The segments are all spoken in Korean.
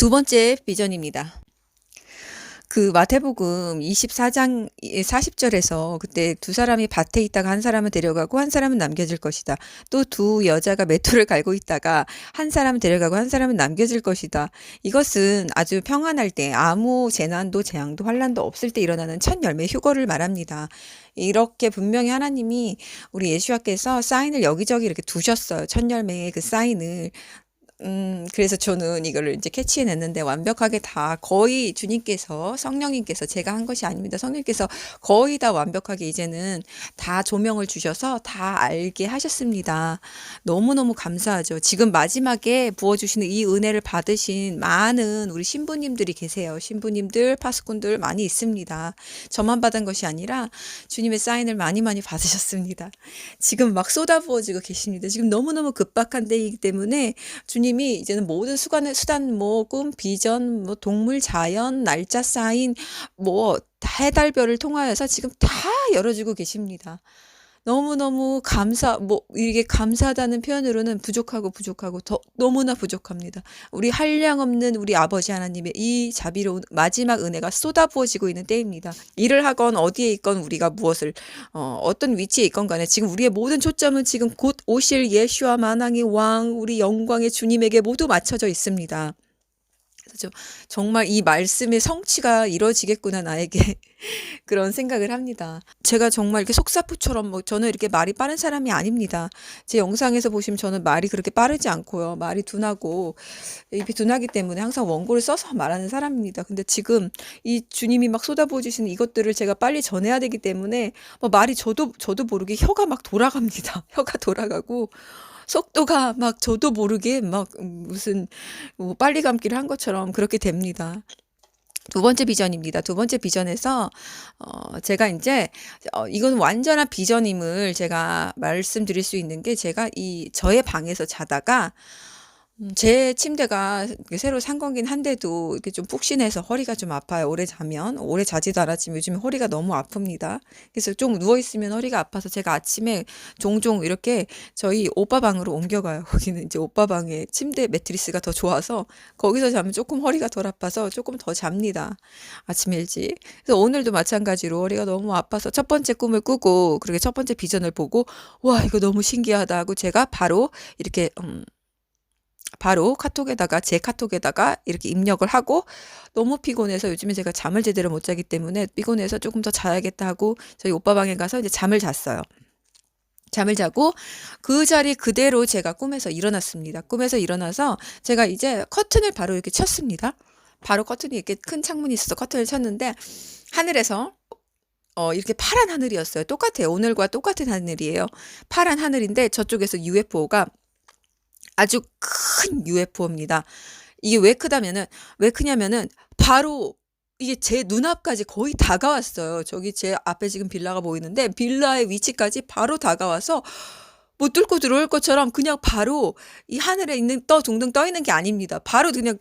두 번째 비전입니다. 그 마태복음 24장 40절에서 그때 두 사람이 밭에 있다가 한 사람은 데려가고 한 사람은 남겨질 것이다. 또 두 여자가 매토를 갈고 있다가 한 사람은 데려가고 한 사람은 남겨질 것이다. 이것은 아주 평안할 때 아무 재난도 재앙도 환란도 없을 때 일어나는 첫 열매 휴거를 말합니다. 이렇게 분명히 하나님이 우리 예수와께서 사인을 여기저기 이렇게 두셨어요. 첫 열매의 그 사인을. 그래서 저는 이거를 이제 캐치해냈는데 완벽하게 다 거의 주님께서, 성령님께서 제가 한 것이 아닙니다. 성령님께서 거의 다 완벽하게 이제는 다 조명을 주셔서 다 알게 하셨습니다. 너무너무 감사하죠. 지금 마지막에 부어주시는 이 은혜를 받으신 많은 우리 신부님들이 계세요. 신부님들, 파수꾼들 많이 있습니다. 저만 받은 것이 아니라 주님의 사인을 많이 많이 받으셨습니다. 지금 막 쏟아부어지고 계십니다. 지금 너무너무 급박한 때이기 때문에 주님이 이제는 모든 수단, 모금, 비전, 뭐 동물, 자연, 날짜 사인, 뭐 해달별을 통하여서 지금 다 열어주고 계십니다. 너무너무 이게 감사하다는 표현으로는 부족하고 더 너무나 부족합니다. 우리 한량없는 우리 아버지 하나님의 이 자비로운 마지막 은혜가 쏟아부어지고 있는 때입니다. 일을 하건 어디에 있건 우리가 무엇을 어떤 위치에 있건 간에 지금 우리의 모든 초점은 지금 곧 오실 예수와 만왕의 왕 우리 영광의 주님에게 모두 맞춰져 있습니다. 그래서 정말 이 말씀의 성취가 이루어지겠구나 나에게 그런 생각을 합니다. 제가 정말 이렇게 속사포처럼 저는 이렇게 말이 빠른 사람이 아닙니다. 제 영상에서 보시면 저는 말이 그렇게 빠르지 않고요. 말이 둔하고 입이 둔하기 때문에 항상 원고를 써서 말하는 사람입니다. 근데 지금 이 주님이 막 쏟아부어 주시는 이것들을 제가 빨리 전해야 되기 때문에 말이 저도 모르게 혀가 막 돌아갑니다. 혀가 돌아가고 속도가 막 저도 모르게 막 무슨 빨리 감기를 한 것처럼 그렇게 됩니다. 두 번째 비전입니다. 두 번째 비전에서 제가 이제 이건 완전한 비전임을 제가 말씀드릴 수 있는 게 제가 저의 방에서 자다가 제 침대가 새로 산 거긴 한데도 이렇게 좀 푹신해서 허리가 좀 아파요. 오래 자면. 오래 자지도 않았지만 요즘에 허리가 너무 아픕니다. 그래서 좀 누워있으면 허리가 아파서 제가 아침에 종종 이렇게 저희 오빠 방으로 옮겨가요. 거기는 이제 오빠 방에 침대 매트리스가 더 좋아서 거기서 자면 조금 허리가 덜 아파서 조금 더 잡니다. 아침 일찍. 그래서 오늘도 마찬가지로 허리가 너무 아파서 첫 번째 꿈을 꾸고 그렇게 첫 번째 비전을 보고 와, 이거 너무 신기하다 하고 제가 바로 이렇게 바로 제 카톡에다가 이렇게 입력을 하고 너무 피곤해서 요즘에 제가 잠을 제대로 못 자기 때문에 피곤해서 조금 더 자야겠다 하고 저희 오빠 방에 가서 이제 잠을 잤어요. 잠을 자고 그 자리 그대로 제가 꿈에서 일어났습니다. 꿈에서 일어나서 제가 이제 커튼을 바로 이렇게 쳤습니다. 바로 커튼이 이렇게 큰 창문이 있어서 커튼을 쳤는데 하늘에서 이렇게 파란 하늘이었어요. 똑같아요. 오늘과 똑같은 하늘이에요. 파란 하늘인데 저쪽에서 UFO가 아주 큰 UFO입니다. 이게 왜 크냐면은 바로 이게 제 눈앞까지 거의 다가왔어요. 저기 제 앞에 지금 빌라가 보이는데 빌라의 위치까지 바로 다가와서 뭐 뚫고 들어올 것처럼 그냥 바로 이 하늘에 있는 둥둥 떠 있는 게 아닙니다. 바로 그냥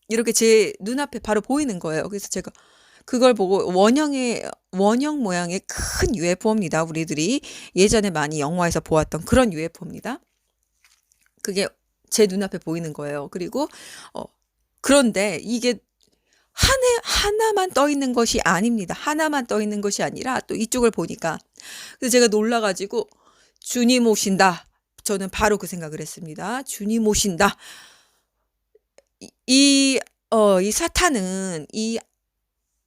이렇게 제 눈앞에 바로 보이는 거예요. 그래서 제가 그걸 보고 원형 모양의 큰 UFO입니다. 우리들이 예전에 많이 영화에서 보았던 그런 UFO입니다. 그게 제 눈앞에 보이는 거예요. 그리고 그런데 이게 하나만 떠 있는 것이 아닙니다. 하나만 떠 있는 것이 아니라 또 이쪽을 보니까 그래서 제가 놀라가지고 주님 오신다. 저는 바로 그 생각을 했습니다. 주님 오신다. 이 사탄은 이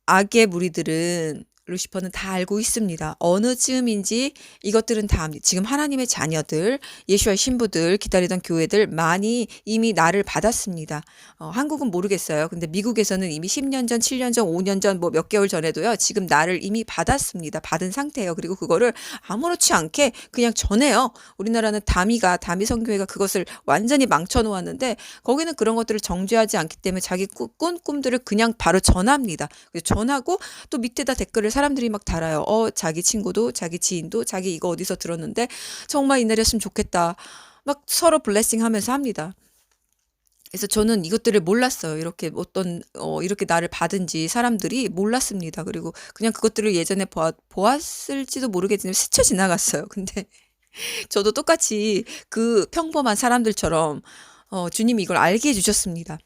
악의 무리들은 루시퍼는 다 알고 있습니다. 어느 쯤인지 이것들은 다 압니다. 지금 하나님의 자녀들, 예수와의 신부들, 기다리던 교회들 많이 이미 나를 받았습니다. 한국은 모르겠어요. 근데 미국에서는 이미 10년 전, 7년 전, 5년 전, 뭐 몇 개월 전에도요. 지금 나를 이미 받았습니다. 받은 상태예요. 그리고 그거를 아무렇지 않게 그냥 전해요. 우리나라는 다미 선교회가 그것을 완전히 망쳐놓았는데 거기는 그런 것들을 정죄하지 않기 때문에 자기 꾼 꿈들을 그냥 바로 전합니다. 전하고 또 밑에다 댓글을 사람들이 막 달아요. 자기 친구도 자기 지인도 자기 이거 어디서 들었는데 정말 이날이었으면 좋겠다. 막 서로 블레싱 하면서 합니다. 그래서 저는 이것들을 몰랐어요. 이렇게 이렇게 나를 받은지 사람들이 몰랐습니다. 그리고 그냥 그것들을 예전에 보았을지도 모르겠지만 스쳐 지나갔어요. 근데 저도 똑같이 그 평범한 사람들처럼 주님이 이걸 알게 해주셨습니다.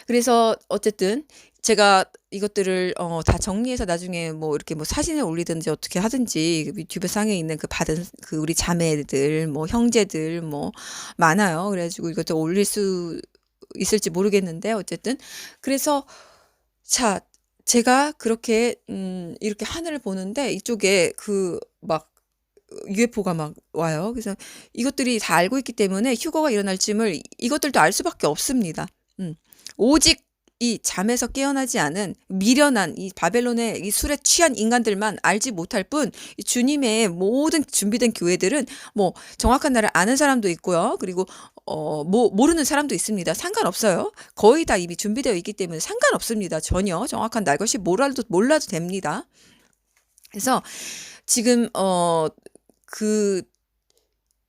그래서 어쨌든 제가 이것들을 다 정리해서 나중에 뭐 이렇게 뭐 사진을 올리든지 어떻게 하든지 유튜브 상에 있는 그 받은 그 우리 자매들 뭐 형제들 뭐 많아요. 그래가지고 이것도 올릴 수 있을지 모르겠는데 어쨌든 그래서 자 제가 그렇게 이렇게 하늘을 보는데 이쪽에 그 막 UFO가 막 와요. 그래서 이것들이 다 알고 있기 때문에 휴거가 일어날 쯤을 이것들도 알 수밖에 없습니다. 음. 오직 이 잠에서 깨어나지 않은 미련한 이 바벨론의 이 술에 취한 인간들만 알지 못할 뿐, 이 주님의 모든 준비된 교회들은 뭐 정확한 날을 아는 사람도 있고요. 그리고 뭐 모르는 사람도 있습니다. 상관없어요. 거의 다 이미 준비되어 있기 때문에 상관없습니다. 전혀 정확한 날 것이 몰라도 됩니다. 그래서 지금 그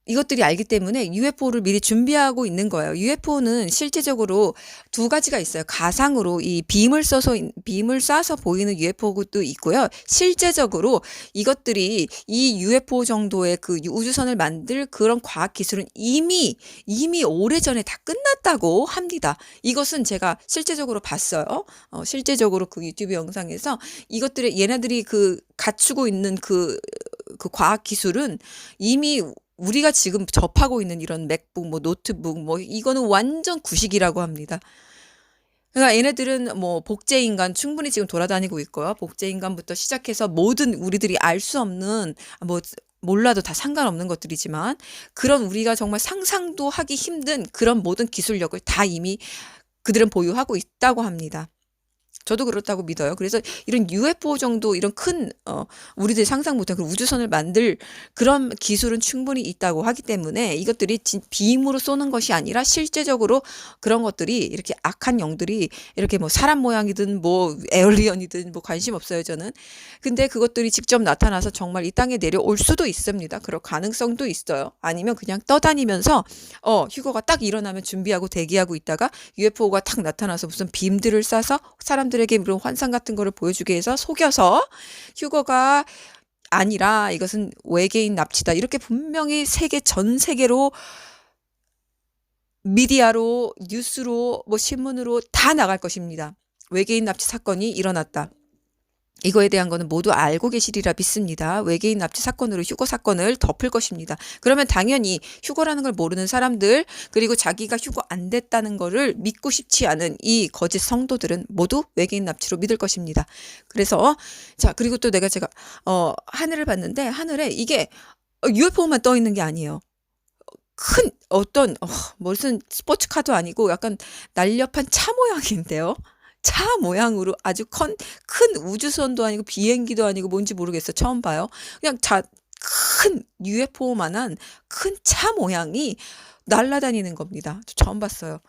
이것들이 알기 때문에 UFO를 미리 준비하고 있는 거예요. UFO는 실제적으로 두 가지가 있어요. 가상으로 이 빔을 쏴서 보이는 UFO도 있고요. 실제적으로 이것들이 이 UFO 정도의 그 우주선을 만들 그런 과학 기술은 이미 오래전에 다 끝났다고 합니다. 이것은 제가 실제적으로 봤어요. 실제적으로 그 유튜브 영상에서 얘네들이 그 갖추고 있는 그 과학 기술은 이미 우리가 지금 접하고 있는 이런 맥북, 뭐 노트북, 뭐 이거는 완전 구식이라고 합니다. 그러니까 얘네들은 뭐 복제인간 충분히 지금 돌아다니고 있고요. 복제인간부터 시작해서 모든 우리들이 알 수 없는 뭐 몰라도 다 상관없는 것들이지만 그런 우리가 정말 상상도 하기 힘든 그런 모든 기술력을 다 이미 그들은 보유하고 있다고 합니다. 저도 그렇다고 믿어요. 그래서 이런 UFO 정도 이런 큰 우리들이 상상 못한 그 우주선을 만들 그런 기술은 충분히 있다고 하기 때문에 이것들이 빔으로 쏘는 것이 아니라 실제적으로 그런 것들이 이렇게 악한 영들이 이렇게 뭐 사람 모양이든 뭐 에얼리언이든 뭐 관심 없어요, 저는. 근데 그것들이 직접 나타나서 정말 이 땅에 내려올 수도 있습니다. 그럴 가능성도 있어요. 아니면 그냥 떠다니면서 휴거가 딱 일어나면 준비하고 대기하고 있다가 UFO가 딱 나타나서 무슨 빔들을 쏴서 사람들에게 이런 환상 같은 거를 보여주게 해서 속여서 휴거가 아니라 이것은 외계인 납치다. 이렇게 분명히 전 세계로 미디어로 뉴스로 뭐 신문으로 다 나갈 것입니다. 외계인 납치 사건이 일어났다. 이거에 대한 거는 모두 알고 계시리라 믿습니다. 외계인 납치 사건으로 휴거 사건을 덮을 것입니다. 그러면 당연히 휴거라는 걸 모르는 사람들 그리고 자기가 휴거 안 됐다는 거를 믿고 싶지 않은 이 거짓 성도들은 모두 외계인 납치로 믿을 것입니다. 그래서 자 그리고 또 제가 하늘을 봤는데 하늘에 이게 UFO만 떠 있는 게 아니에요. 큰 어떤 무슨 스포츠카도 아니고 약간 날렵한 차 모양인데요. 차 모양으로 아주 큰 우주선도 아니고 비행기도 아니고 뭔지 모르겠어. 처음 봐요. 그냥 큰 UFO만한 큰 차 모양이 날아다니는 겁니다. 처음 봤어요.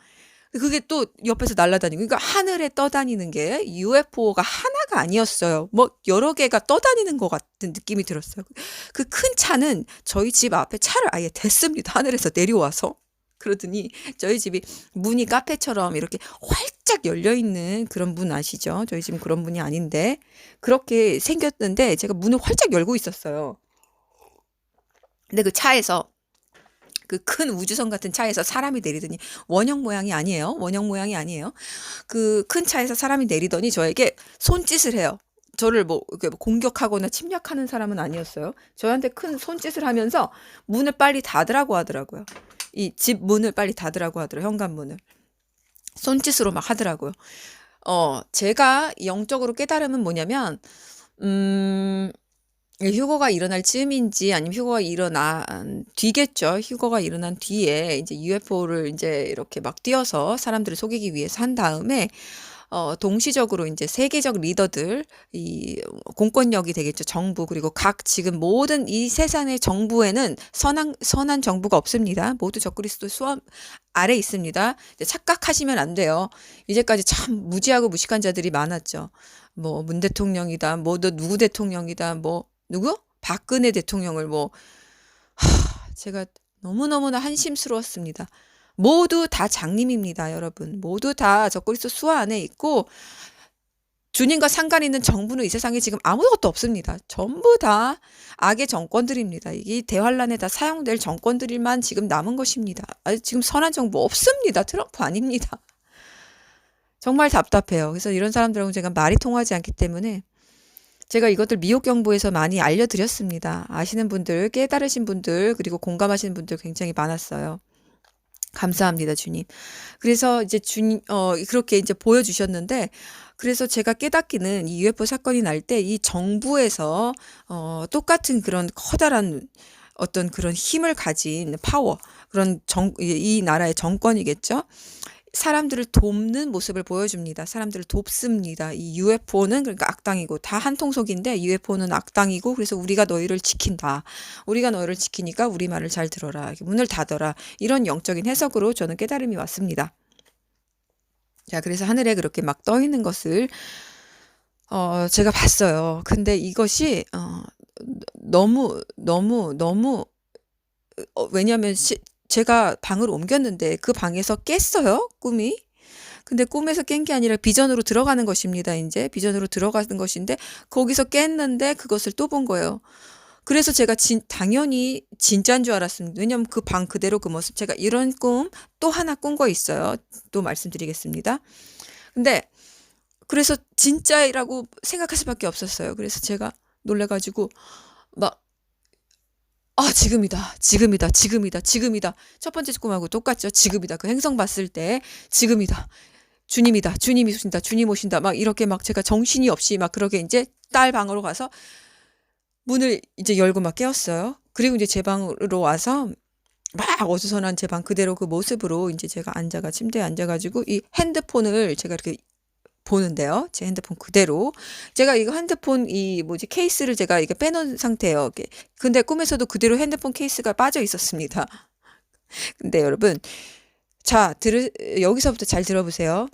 그게 또 옆에서 날아다니고, 그러니까 하늘에 떠다니는 게 UFO가 하나가 아니었어요. 뭐 여러 개가 떠다니는 것 같은 느낌이 들었어요. 그 큰 차는 저희 집 앞에 차를 아예 댔습니다. 하늘에서 내려와서. 그러더니 저희 집이 문이 카페처럼 이렇게 활짝 열려 있는 그런 문 아시죠? 저희 집은 그런 문이 아닌데 그렇게 생겼는데 제가 문을 활짝 열고 있었어요. 근데 그 차에서 그 큰 우주선 같은 차에서 사람이 내리더니 원형 모양이 아니에요. 원형 모양이 아니에요. 그 큰 차에서 사람이 내리더니 저에게 손짓을 해요. 저를 뭐 공격하거나 침략하는 사람은 아니었어요. 저한테 큰 손짓을 하면서 문을 빨리 닫으라고 하더라고요. 이 집 문을 빨리 닫으라고 하더라고요. 현관문을. 손짓으로 막 하더라고요. 제가 영적으로 깨달음은 뭐냐면, 휴거가 일어날 즈음인지 아니면 휴거가 일어난 뒤겠죠. 휴거가 일어난 뒤에 이제 UFO를 이제 이렇게 막 띄어서 사람들을 속이기 위해서 한 다음에 동시적으로 이제 세계적 리더들, 이 공권력이 되겠죠. 정부, 그리고 각 지금 모든 이 세상의 정부에는 선한 정부가 없습니다. 모두 적그리스도 수함 아래 있습니다. 이제 착각하시면 안 돼요. 이제까지 참 무지하고 무식한 자들이 많았죠. 뭐 문 대통령이다, 뭐 너 누구 대통령이다, 뭐 누구? 박근혜 대통령을 제가 너무너무나 한심스러웠습니다. 모두 다 장님입니다, 여러분. 모두 다 적그리스도 수하 안에 있고 주님과 상관 있는 정부는 이 세상에 지금 아무것도 없습니다. 전부 다 악의 정권들입니다. 이 대환란에 다 사용될 정권들만 지금 남은 것입니다. 지금 선한 정부 없습니다. 트럼프 아닙니다. 정말 답답해요. 그래서 이런 사람들하고 제가 말이 통하지 않기 때문에 제가 이것들 미혹경보에서 많이 알려드렸습니다. 아시는 분들, 깨달으신 분들, 그리고 공감하시는 분들 굉장히 많았어요. 감사합니다, 주님. 그래서 이제 그렇게 이제 보여주셨는데, 그래서 제가 깨닫기는 이 UFO 사건이 날 때 이 정부에서, 똑같은 그런 커다란 어떤 그런 힘을 가진 파워, 이 나라의 정권이겠죠? 사람들을 돕는 모습을 보여줍니다. 사람들을 돕습니다. 이 UFO는 그러니까 악당이고 다 한통속인데 UFO는 악당이고 그래서 우리가 너희를 지킨다. 우리가 너희를 지키니까 우리 말을 잘 들어라. 문을 닫아라. 이런 영적인 해석으로 저는 깨달음이 왔습니다. 자, 그래서 하늘에 그렇게 막 떠 있는 것을 제가 봤어요. 근데 이것이 너무 왜냐하면 제가 방을 옮겼는데 그 방에서 깼어요, 꿈이. 근데 꿈에서 깬 게 아니라 비전으로 들어가는 것입니다. 이제 비전으로 들어가는 것인데 거기서 깼는데 그것을 또 본 거예요. 그래서 제가 당연히 진짜인 줄 알았습니다. 왜냐면 그 방 그대로 그 모습. 제가 이런 꿈 또 하나 꾼 거 있어요. 또 말씀드리겠습니다. 근데 그래서 진짜라고 생각할 수밖에 없었어요. 그래서 제가 놀래가지고 막 지금이다, 지금이다, 지금이다, 지금이다. 첫 번째 꿈하고 똑같죠. 지금이다. 그 행성 봤을 때 지금이다. 주님이다. 주님이 오신다. 주님 오신다. 막 이렇게 막 제가 정신이 없이 막 그러게 이제 딸 방으로 가서 문을 이제 열고 막 깨웠어요. 그리고 이제 제 방으로 와서 막 어수선한 제 방 그대로 그 모습으로 이제 제가 침대에 앉아가지고 이 핸드폰을 제가 이렇게 보는데요. 제 핸드폰 그대로. 제가 이거 핸드폰 케이스를 제가 이게 빼놓은 상태예요. 근데 꿈에서도 그대로 핸드폰 케이스가 빠져 있었습니다. 근데 여러분, 자, 여기서부터 잘 들어보세요.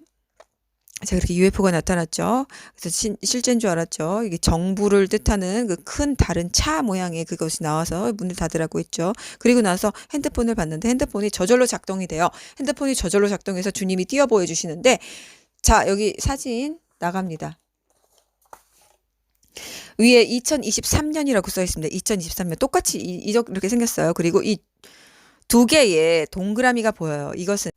제가 그렇게 UFO가 나타났죠. 그래서 실제인 줄 알았죠. 이게 정부를 뜻하는 그 큰 다른 차 모양의 그것이 나와서 문을 닫으라고 했죠. 그리고 나서 핸드폰을 봤는데 핸드폰이 저절로 작동이 돼요. 핸드폰이 저절로 작동해서 주님이 띄어 보여주시는데 자, 여기 사진 나갑니다. 위에 2023년이라고 써 있습니다. 2023년. 똑같이 이렇게 생겼어요. 그리고 이 두 개의 동그라미가 보여요. 이것은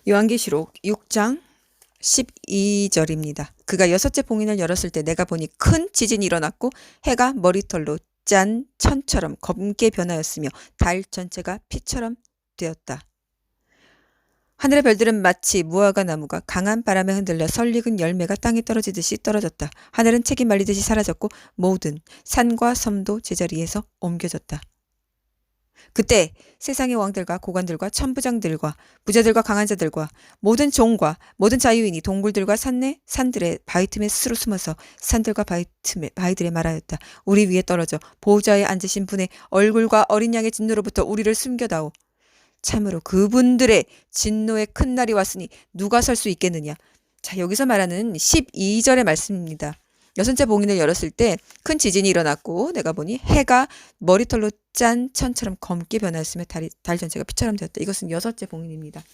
요한계시록 6장 12절입니다. 그가 여섯째 봉인을 열었을 때 내가 보니 큰 지진이 일어났고 해가 머리털로 짠 천처럼 검게 변하였으며 달 전체가 피처럼 되었다. 하늘의 별들은 마치 무화과 나무가 강한 바람에 흔들려 설익은 열매가 땅에 떨어지듯이 떨어졌다. 하늘은 책이 말리듯이 사라졌고 모든 산과 섬도 제자리에서 옮겨졌다. 그때 세상의 왕들과 고관들과 천부장들과 부자들과 강한 자들과 모든 종과 모든 자유인이 동굴들과 산들의 바위 틈에 스스로 숨어서 산들과 바위들에 말하였다. 우리 위에 떨어져 보호자에 앉으신 분의 얼굴과 어린 양의 진노로부터 우리를 숨겨다오. 참으로 그분들의 진노의 큰 날이 왔으니 누가 설 수 있겠느냐. 자, 여기서 말하는 12절의 말씀입니다. 여섯째 봉인을 열었을 때 큰 지진이 일어났고 내가 보니 해가 머리털로 짠 천처럼 검게 변하였으며 달 전체가 피처럼 되었다. 이것은 여섯째 봉인입니다.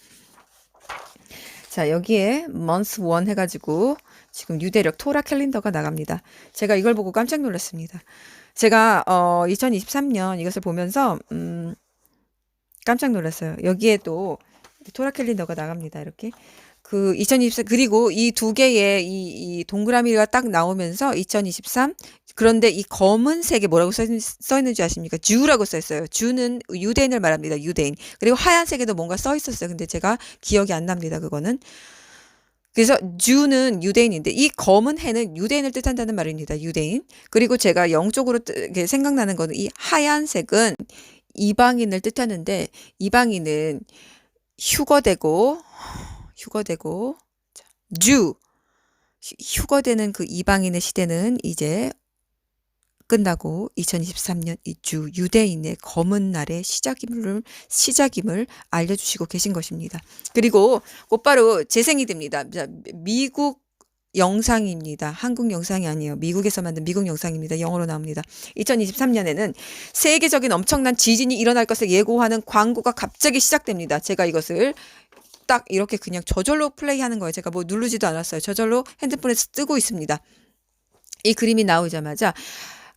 자, 여기에 month 1 해가지고 지금 유대력 토라 캘린더가 나갑니다. 제가 이걸 보고 깜짝 놀랐습니다. 제가 2023년 이것을 보면서 깜짝 놀랐어요. 여기에 또 토라 캘린더가 나갑니다. 이렇게. 2023, 그리고 이 두 개의 이 동그라미가 딱 나오면서 2023, 그런데 이 검은색에 뭐라고 써 있는지 아십니까? 주라고 써 있어요. 주는 유대인을 말합니다. 유대인. 그리고 하얀색에도 뭔가 써 있었어요. 근데 제가 기억이 안 납니다. 그거는. 그래서 주는 유대인인데 이 검은 해는 유대인을 뜻한다는 말입니다. 유대인. 그리고 제가 영적으로 생각나는 거는 이 하얀색은 이방인을 뜻하는데 이방인은 휴거되고 휴거되는 그 이방인의 시대는 이제 끝나고 2023년 이 유대인의 검은 날의 시작임을 알려주시고 계신 것입니다. 그리고 곧바로 재생이 됩니다. 미국 영상입니다. 한국 영상이 아니에요. 미국에서 만든 미국 영상입니다. 영어로 나옵니다. 2023년에는 세계적인 엄청난 지진이 일어날 것을 예고하는 광고가 갑자기 시작됩니다. 제가 이것을 딱 이렇게 그냥 저절로 플레이하는 거예요. 제가 뭐 누르지도 않았어요. 저절로 핸드폰에서 뜨고 있습니다. 이 그림이 나오자마자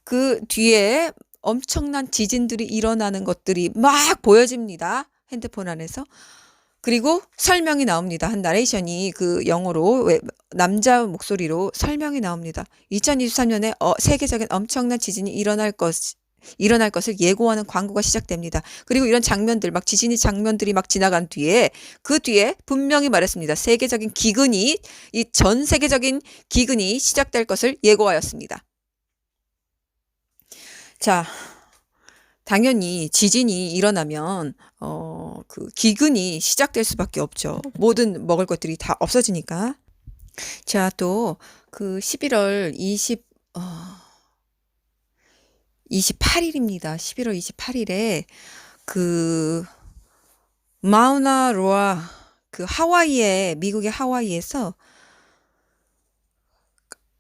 그 뒤에 엄청난 지진들이 일어나는 것들이 막 보여집니다. 핸드폰 안에서. 그리고 설명이 나옵니다. 한 나레이션이 그 영어로 남자 목소리로 설명이 나옵니다. 2023년에 세계적인 엄청난 지진이 일어날 것을 예고하는 광고가 시작됩니다. 그리고 이런 장면들, 막 지진이 장면들이 막 지나간 뒤에, 그 뒤에 분명히 말했습니다. 이 전 세계적인 기근이 시작될 것을 예고하였습니다. 자, 당연히 지진이 일어나면 그 기근이 시작될 수밖에 없죠. 모든 먹을 것들이 다 없어지니까. 자, 또 그 11월 28일입니다. 11월 28일에 그 마우나 로아, 그 미국의 하와이에서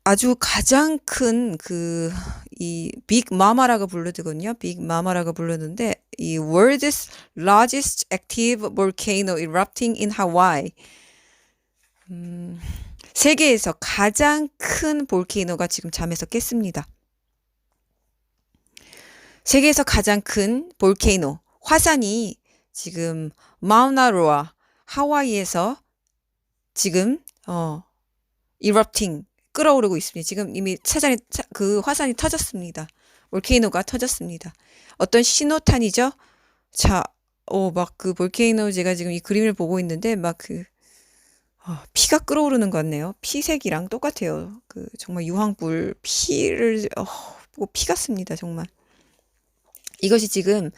아주 가장 큰 이 빅마마라고 부르거든요. 빅마마라고 부르는데, 이 world's largest active volcano erupting in Hawaii. 세계에서 가장 큰 볼케이노가 지금 잠에서 깼습니다. 세계에서 가장 큰 볼케이노, 화산이 지금 마우나로아, 하와이에서 지금 erupting, 끓어오르고 있습니다. 지금 이미 그 화산이 터졌습니다. 볼케이노가 터졌습니다. 어떤 신호탄이죠? 자, 막 그 볼케이노, 제가 지금 이 그림을 보고 있는데 막 피가 끓어오르는 것 같네요. 피색이랑 똑같아요. 정말 유황불 피를 보고 피 같습니다. 정말. 이것이 지금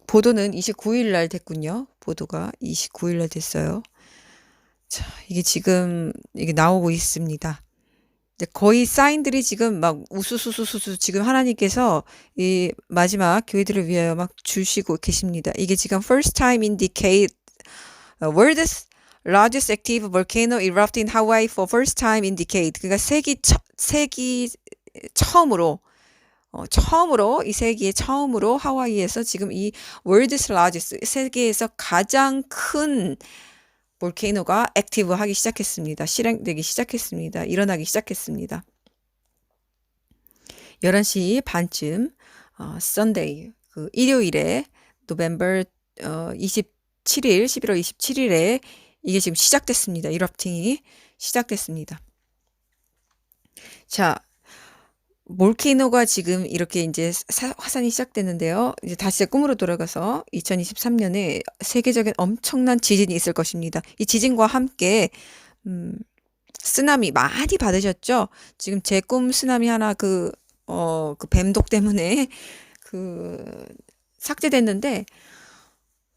보도는 29일 날 됐군요. 보도가 29일 날 됐어요. 자, 이게 지금 이게 나오고 있습니다. 거의 사인들이 지금 막 우수수수수 지금 하나님께서 이 마지막 교회들을 위하여 막 주시고 계십니다. 이게 지금 first time in decade, world's largest active volcano erupt in Hawaii for first time in decade. 그러니까 이 세기에 처음으로 하와이에서 지금 이 world's largest, 세계에서 가장 큰 볼케이노가 액티브하기 시작했습니다. 실행되기 시작했습니다. 일어나기 시작했습니다. 11시 반쯤 Sunday, 일요일에 노벰버 27일, 11월 27일에 이게 지금 시작됐습니다. 이럽팅이 시작됐습니다. 자, 볼케이노가 지금 이렇게 이제 화산이 시작되는데요. 이제 다시 꿈으로 돌아가서 2023년에 세계적인 엄청난 지진이 있을 것입니다. 이 지진과 함께 쓰나미 많이 받으셨죠? 지금 제 꿈 쓰나미 하나 그 뱀독 때문에 삭제됐는데,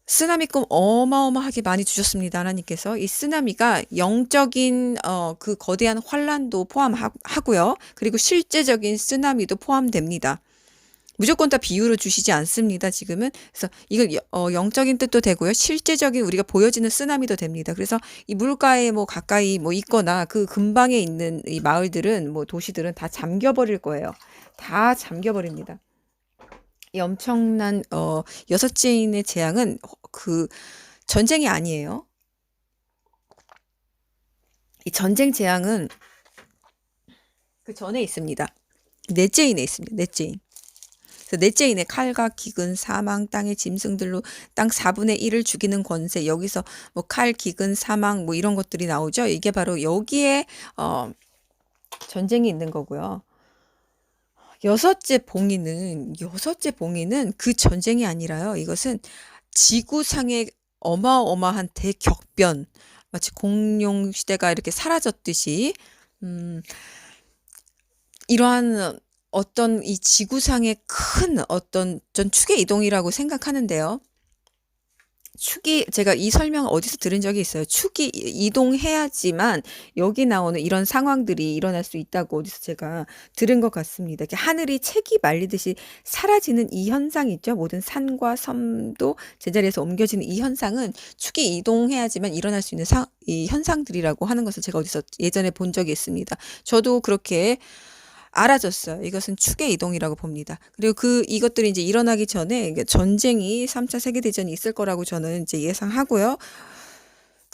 쓰나미 꿈 어마어마하게 많이 주셨습니다. 하나님께서. 이 쓰나미가 영적인 그 거대한 환란도 포함하고요. 그리고 실제적인 쓰나미도 포함됩니다. 무조건 다 비유로 주시지 않습니다. 지금은. 그래서 이걸 영적인 뜻도 되고요. 실제적인 우리가 보여지는 쓰나미도 됩니다. 그래서 이 물가에 뭐 가까이 뭐 있거나 그 근방에 있는 이 마을들은, 뭐 도시들은 다 잠겨버릴 거예요. 다 잠겨버립니다. 이 엄청난 6째인의 재앙은 그 전쟁이 아니에요. 이 전쟁 재앙은 그 전에 있습니다. 넷째인에 있습니다. 넷째인. 그래서 넷째인의 칼과 기근, 사망, 땅의 짐승들로 땅 4분의 1을 죽이는 권세. 여기서 뭐 칼, 기근, 사망 뭐 이런 것들이 나오죠. 이게 바로 여기에 전쟁이 있는 거고요. 여섯째 봉인은 그 전쟁이 아니라요. 이것은 지구상의 어마어마한 대격변, 마치 공룡 시대가 이렇게 사라졌듯이 이러한 어떤 이 지구상의 큰 어떤 전 축의 이동이라고 생각하는데요. 제가 이 설명 어디서 들은 적이 있어요. 축이 이동해야지만 여기 나오는 이런 상황들이 일어날 수 있다고 어디서 제가 들은 것 같습니다. 이렇게 하늘이 책이 말리듯이 사라지는 이 현상 있죠. 모든 산과 섬도 제자리에서 옮겨지는 이 현상은 축이 이동해야지만 일어날 수 있는 이 현상들이라고 하는 것을 제가 어디서 예전에 본 적이 있습니다. 저도 그렇게 알아졌어요. 이것은 축의 이동이라고 봅니다. 그리고 이것들이 이제 일어나기 전에 전쟁이 3차 세계대전이 있을 거라고 저는 이제 예상하고요.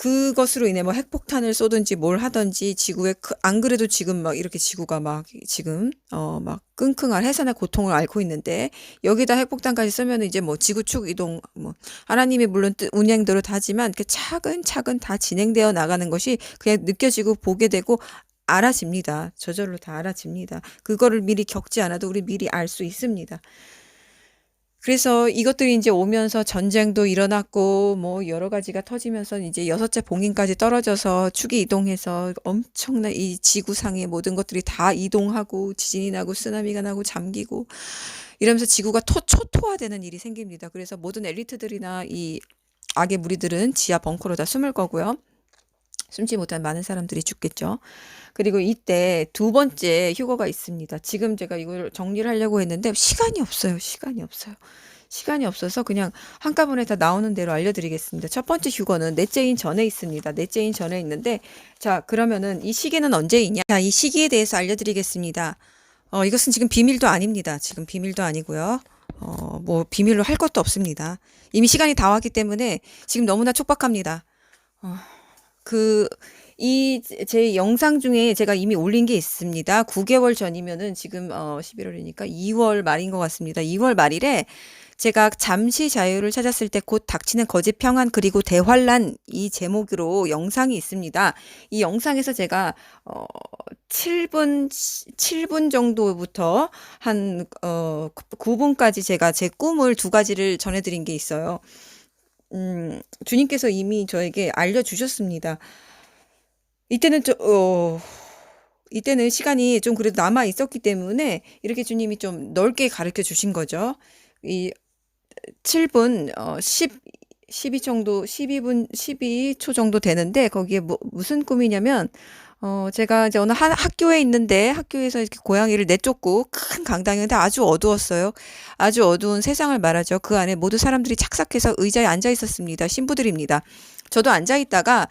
그것으로 인해 뭐 핵폭탄을 쏘든지 뭘 하든지 지구에 안 그래도 지금 막 이렇게 지구가 막 지금 막 끙끙할 해산의 고통을 앓고 있는데 여기다 핵폭탄까지 쏘면 이제 뭐 지구축 이동 뭐 하나님이 물론 운행대로 다지만 이렇게 차근차근 다 진행되어 나가는 것이 그냥 느껴지고 보게 되고 알아집니다. 저절로 다 알아집니다. 그거를 미리 겪지 않아도 우리 미리 알 수 있습니다. 그래서 이것들이 이제 오면서 전쟁도 일어났고 뭐 여러 가지가 터지면서 이제 여섯째 봉인까지 떨어져서 축이 이동해서 엄청난 이 지구상의 모든 것들이 다 이동하고 지진이 나고 쓰나미가 나고 잠기고 이러면서 지구가 초토화되는 일이 생깁니다. 그래서 모든 엘리트들이나 이 악의 무리들은 지하 벙커로 다 숨을 거고요. 숨지 못한 많은 사람들이 죽겠죠. 그리고 이때 두 번째 휴거가 있습니다. 지금 제가 이걸 정리를 하려고 했는데 시간이 없어요. 시간이 없어요. 시간이 없어서 그냥 한꺼번에 다 나오는 대로 알려드리겠습니다. 첫 번째 휴거는 넷째인 전에 있습니다. 넷째인 전에 있는데 자 그러면은 이 시기는 언제이냐? 자, 이 시기에 대해서 알려드리겠습니다. 이것은 지금 비밀도 아닙니다. 지금 비밀도 아니고요. 뭐 비밀로 할 것도 없습니다. 이미 시간이 다 왔기 때문에 지금 너무나 촉박합니다. 제 영상 중에 제가 이미 올린 게 있습니다. 9개월 전이면은 지금 11월이니까 2월 말인 것 같습니다. 2월 말일에 제가 잠시 자유를 찾았을 때 곧 닥치는 거짓 평안 그리고 대환란 이 제목으로 영상이 있습니다. 이 영상에서 제가 7분 정도부터 한 9분까지 제가 제 꿈을 두 가지를 전해드린 게 있어요. 주님께서 이미 저에게 알려주셨습니다. 이때는 시간이 좀 그래도 남아 있었기 때문에 이렇게 주님이 좀 넓게 가르쳐 주신 거죠. 이 7분, 12 정도, 12초 정도 되는데 거기에 무슨 꿈이냐면, 제가 이제 어느 학교에 있는데 학교에서 이렇게 고양이를 내쫓고 큰 강당이었는데 아주 어두웠어요. 아주 어두운 세상을 말하죠. 그 안에 모두 사람들이 착삭해서 의자에 앉아 있었습니다. 신부들입니다. 저도 앉아 있다가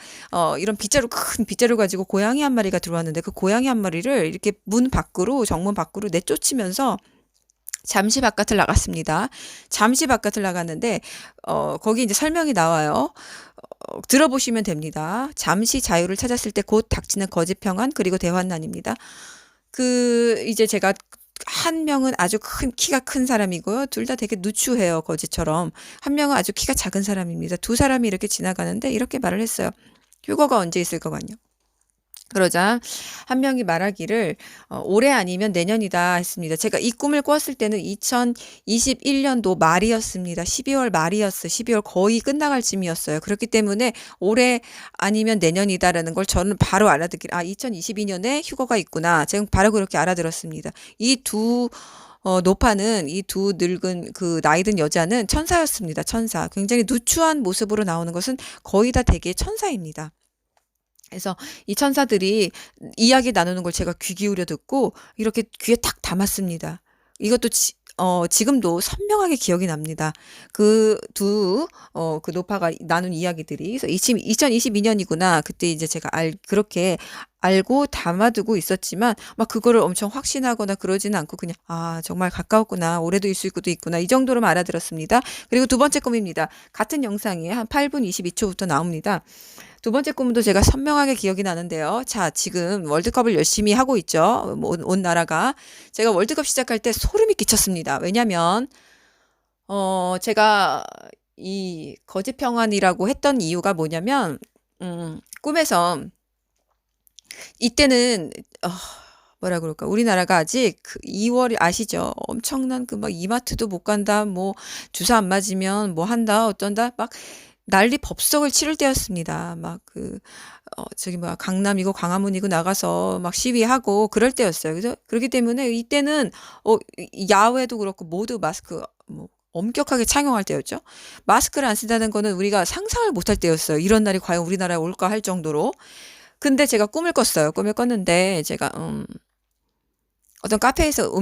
이런 큰 빗자루 가지고 고양이 한 마리가 들어왔는데 그 고양이 한 마리를 이렇게 정문 밖으로 내쫓으면서 잠시 바깥을 나갔습니다. 잠시 바깥을 나갔는데 거기 이제 설명이 나와요. 들어보시면 됩니다. 잠시 자유를 찾았을 때 곧 닥치는 거짓 평안 그리고 대환난입니다. 이제 제가 한 명은 아주 키가 큰 사람이고요. 둘 다 되게 누추해요. 거지처럼. 한 명은 아주 키가 작은 사람입니다. 두 사람이 이렇게 지나가는데 이렇게 말을 했어요. 휴거가 언제 있을 것 같냐? 그러자 한 명이 말하기를 올해 아니면 내년이다 했습니다. 제가 이 꿈을 꿨을 때는 2021년도 말이었습니다. 12월 말이었어요. 12월 거의 끝나갈 쯤이었어요. 그렇기 때문에 올해 아니면 내년이다라는 걸 저는 바로 2022년에 휴거가 있구나. 제가 바로 그렇게 알아들었습니다. 노파는 이 두 늙은 나이든 여자는 천사였습니다. 천사. 굉장히 누추한 모습으로 나오는 것은 거의 다 되게 천사입니다. 그래서 이 천사들이 이야기 나누는 걸 제가 귀 기울여 듣고 이렇게 귀에 탁 담았습니다. 이것도 지금도 선명하게 기억이 납니다. 그 노파가 나눈 이야기들이. 그래서 2022년이구나. 그때 이제 제가 그렇게 알고 담아두고 있었지만 막 그거를 엄청 확신하거나 그러지는 않고 그냥 정말 가까웠구나. 올해도 있을 수도 있구나. 이 정도로만 알아들었습니다. 그리고 두 번째 꿈입니다. 같은 영상에 한 8분 22초부터 나옵니다. 두 번째 꿈도 제가 선명하게 기억이 나는데요. 자, 지금 월드컵을 열심히 하고 있죠. 온 나라가. 제가 월드컵 시작할 때 소름이 끼쳤습니다. 왜냐면, 제가 이 거짓 평안이라고 했던 이유가 뭐냐면, 꿈에서 이때는, 뭐라 그럴까. 우리나라가 아직 2월 아시죠? 엄청난 막 이마트도 못 간다. 뭐 주사 안 맞으면 뭐 한다. 어떤다. 막 난리 법석을 치를 때였습니다. 강남이고 광화문이고 나가서 막 시위하고 그럴 때였어요. 그래서 그렇기 때문에 이때는 야외도 그렇고 모두 마스크 엄격하게 착용할 때였죠. 마스크를 안 쓴다는 거는 우리가 상상을 못할 때였어요. 이런 날이 과연 우리나라에 올까 할 정도로. 근데 제가 꿈을 꿨어요. 꿈을 꿨는데 제가 어떤 카페에서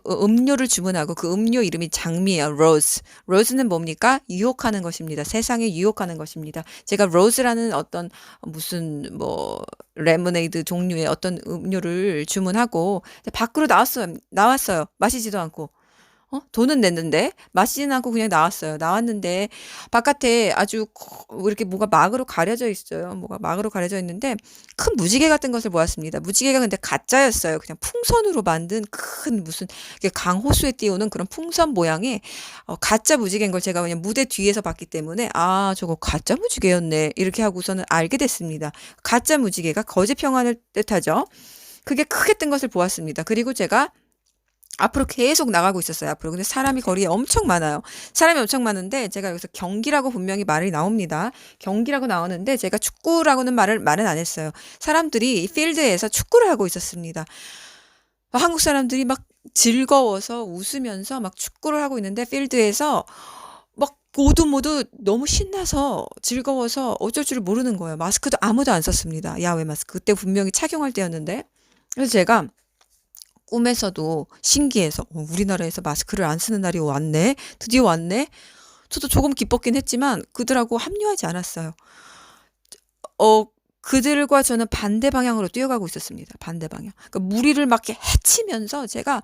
음료를 주문하고 그 음료 이름이 장미예요. 로즈. 로즈는 뭡니까? 유혹하는 것입니다. 세상에 유혹하는 것입니다. 제가 로즈라는 어떤 무슨 레모네이드 종류의 어떤 음료를 주문하고 밖으로 나왔어요. 마시지도 않고. 돈은 냈는데 마시지는 않고 그냥 나왔어요. 나왔는데 바깥에 아주 이렇게 뭐가 막으로 가려져 있어요. 뭐가 막으로 가려져 있는데 큰 무지개 같은 것을 보았습니다. 무지개가 근데 가짜였어요. 그냥 풍선으로 만든 큰 무슨 이게 강호수에 띄우는 그런 풍선 모양의 가짜 무지개인 걸 제가 그냥 무대 뒤에서 봤기 때문에 아, 저거 가짜 무지개였네. 이렇게 하고서는 알게 됐습니다. 가짜 무지개가 거짓 평안을 뜻하죠. 그게 크게 뜬 것을 보았습니다. 그리고 제가 앞으로 계속 나가고 있었어요. 앞으로. 근데 사람이 거리에 엄청 많아요. 사람이 엄청 많은데 제가 여기서 경기라고 분명히 말이 나옵니다. 경기라고 나오는데 제가 축구라고는 말은 안 했어요. 사람들이 이 필드에서 축구를 하고 있었습니다. 한국 사람들이 막 즐거워서 웃으면서 막 축구를 하고 있는데 필드에서 막 모두 너무 신나서 즐거워서 어쩔 줄 모르는 거예요. 마스크도 아무도 안 썼습니다. 야외 마스크. 그때 분명히 착용할 때였는데. 그래서 제가 꿈에서도 신기해서 우리나라에서 마스크를 안 쓰는 날이 왔네. 드디어 왔네. 저도 조금 기뻤긴 했지만 그들하고 합류하지 않았어요. 어, 그들과 저는 반대 방향으로 뛰어가고 있었습니다. 반대 방향. 그러니까 무리를 막 이렇게 헤치면서 제가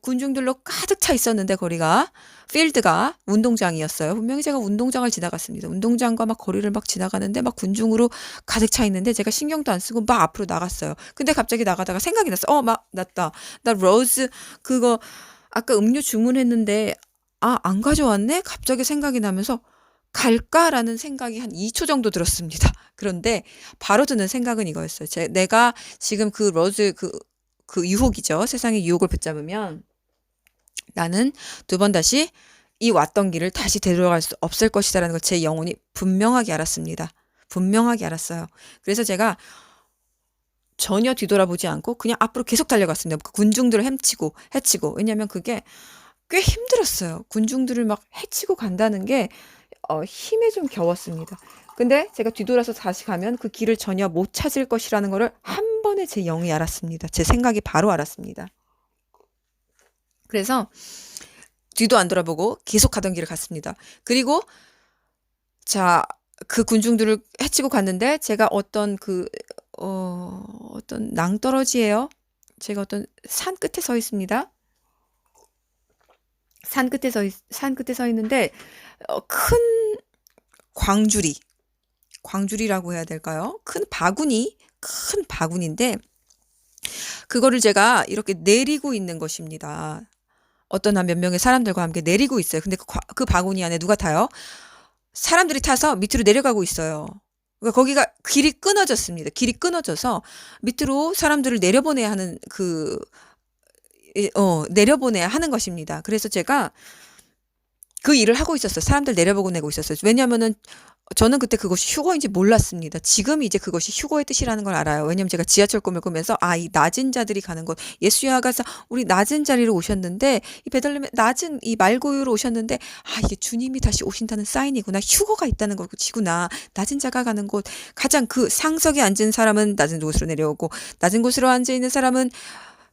군중들로 가득 차 있었는데 거리가 필드가 운동장이었어요. 분명히 제가 운동장을 지나갔습니다. 운동장과 막 거리를 막 지나가는데 막 군중으로 가득 차 있는데 제가 신경도 안 쓰고 막 앞으로 나갔어요. 근데 갑자기 나가다가 생각이 났어. 막 났다. 나 로즈 그거 아까 음료 주문했는데 안 가져왔네? 갑자기 생각이 나면서 갈까라는 생각이 한 2초 정도 들었습니다. 그런데 바로 드는 생각은 이거였어요. 내가 지금 그 로즈 그 유혹이죠. 세상의 유혹을 붙잡으면 나는 두 번 다시 이 왔던 길을 다시 되돌아갈 수 없을 것이다라는 걸 제 영혼이 분명하게 알았습니다. 분명하게 알았어요. 그래서 제가 전혀 뒤돌아보지 않고 그냥 앞으로 계속 달려갔습니다. 그 군중들을 헤치고. 왜냐면 그게 꽤 힘들었어요. 군중들을 막 헤치고 간다는 게 힘에 좀 겨웠습니다. 근데 제가 뒤돌아서 다시 가면 그 길을 전혀 못 찾을 것이라는 거를 한 번에 제 영이 알았습니다. 제 생각이 바로 알았습니다. 그래서 뒤도 안 돌아보고 계속 가던 길을 갔습니다. 그리고 자, 그 군중들을 해치고 갔는데 제가 어떤 낭떠러지예요. 제가 어떤 산 끝에 서 있습니다. 산 끝에 서 있는데 큰 광주리라고 해야 될까요? 큰 바구니인데 그거를 제가 이렇게 내리고 있는 것입니다. 어떤 한 몇 명의 사람들과 함께 내리고 있어요. 근데 그 바구니 안에 누가 타요? 사람들이 타서 밑으로 내려가고 있어요. 그러니까 거기가 길이 끊어졌습니다. 길이 끊어져서 밑으로 사람들을 내려보내야 하는 것입니다. 그래서 제가 그 일을 하고 있었어요. 사람들 내려보내고 있었어요. 왜냐면은 저는 그때 그것이 휴거인지 몰랐습니다. 지금 이제 그것이 휴거의 뜻이라는 걸 알아요. 왜냐면 제가 지하철 꿈을 꾸면서 이 낮은 자들이 가는 곳 예수야가서 우리 낮은 자리로 오셨는데 이 베들레헴에 낮은 이 말고유로 오셨는데 이게 주님이 다시 오신다는 사인이구나. 휴거가 있다는 거지구나. 낮은 자가 가는 곳 가장 그 상석에 앉은 사람은 낮은 곳으로 내려오고 낮은 곳으로 앉아 있는 사람은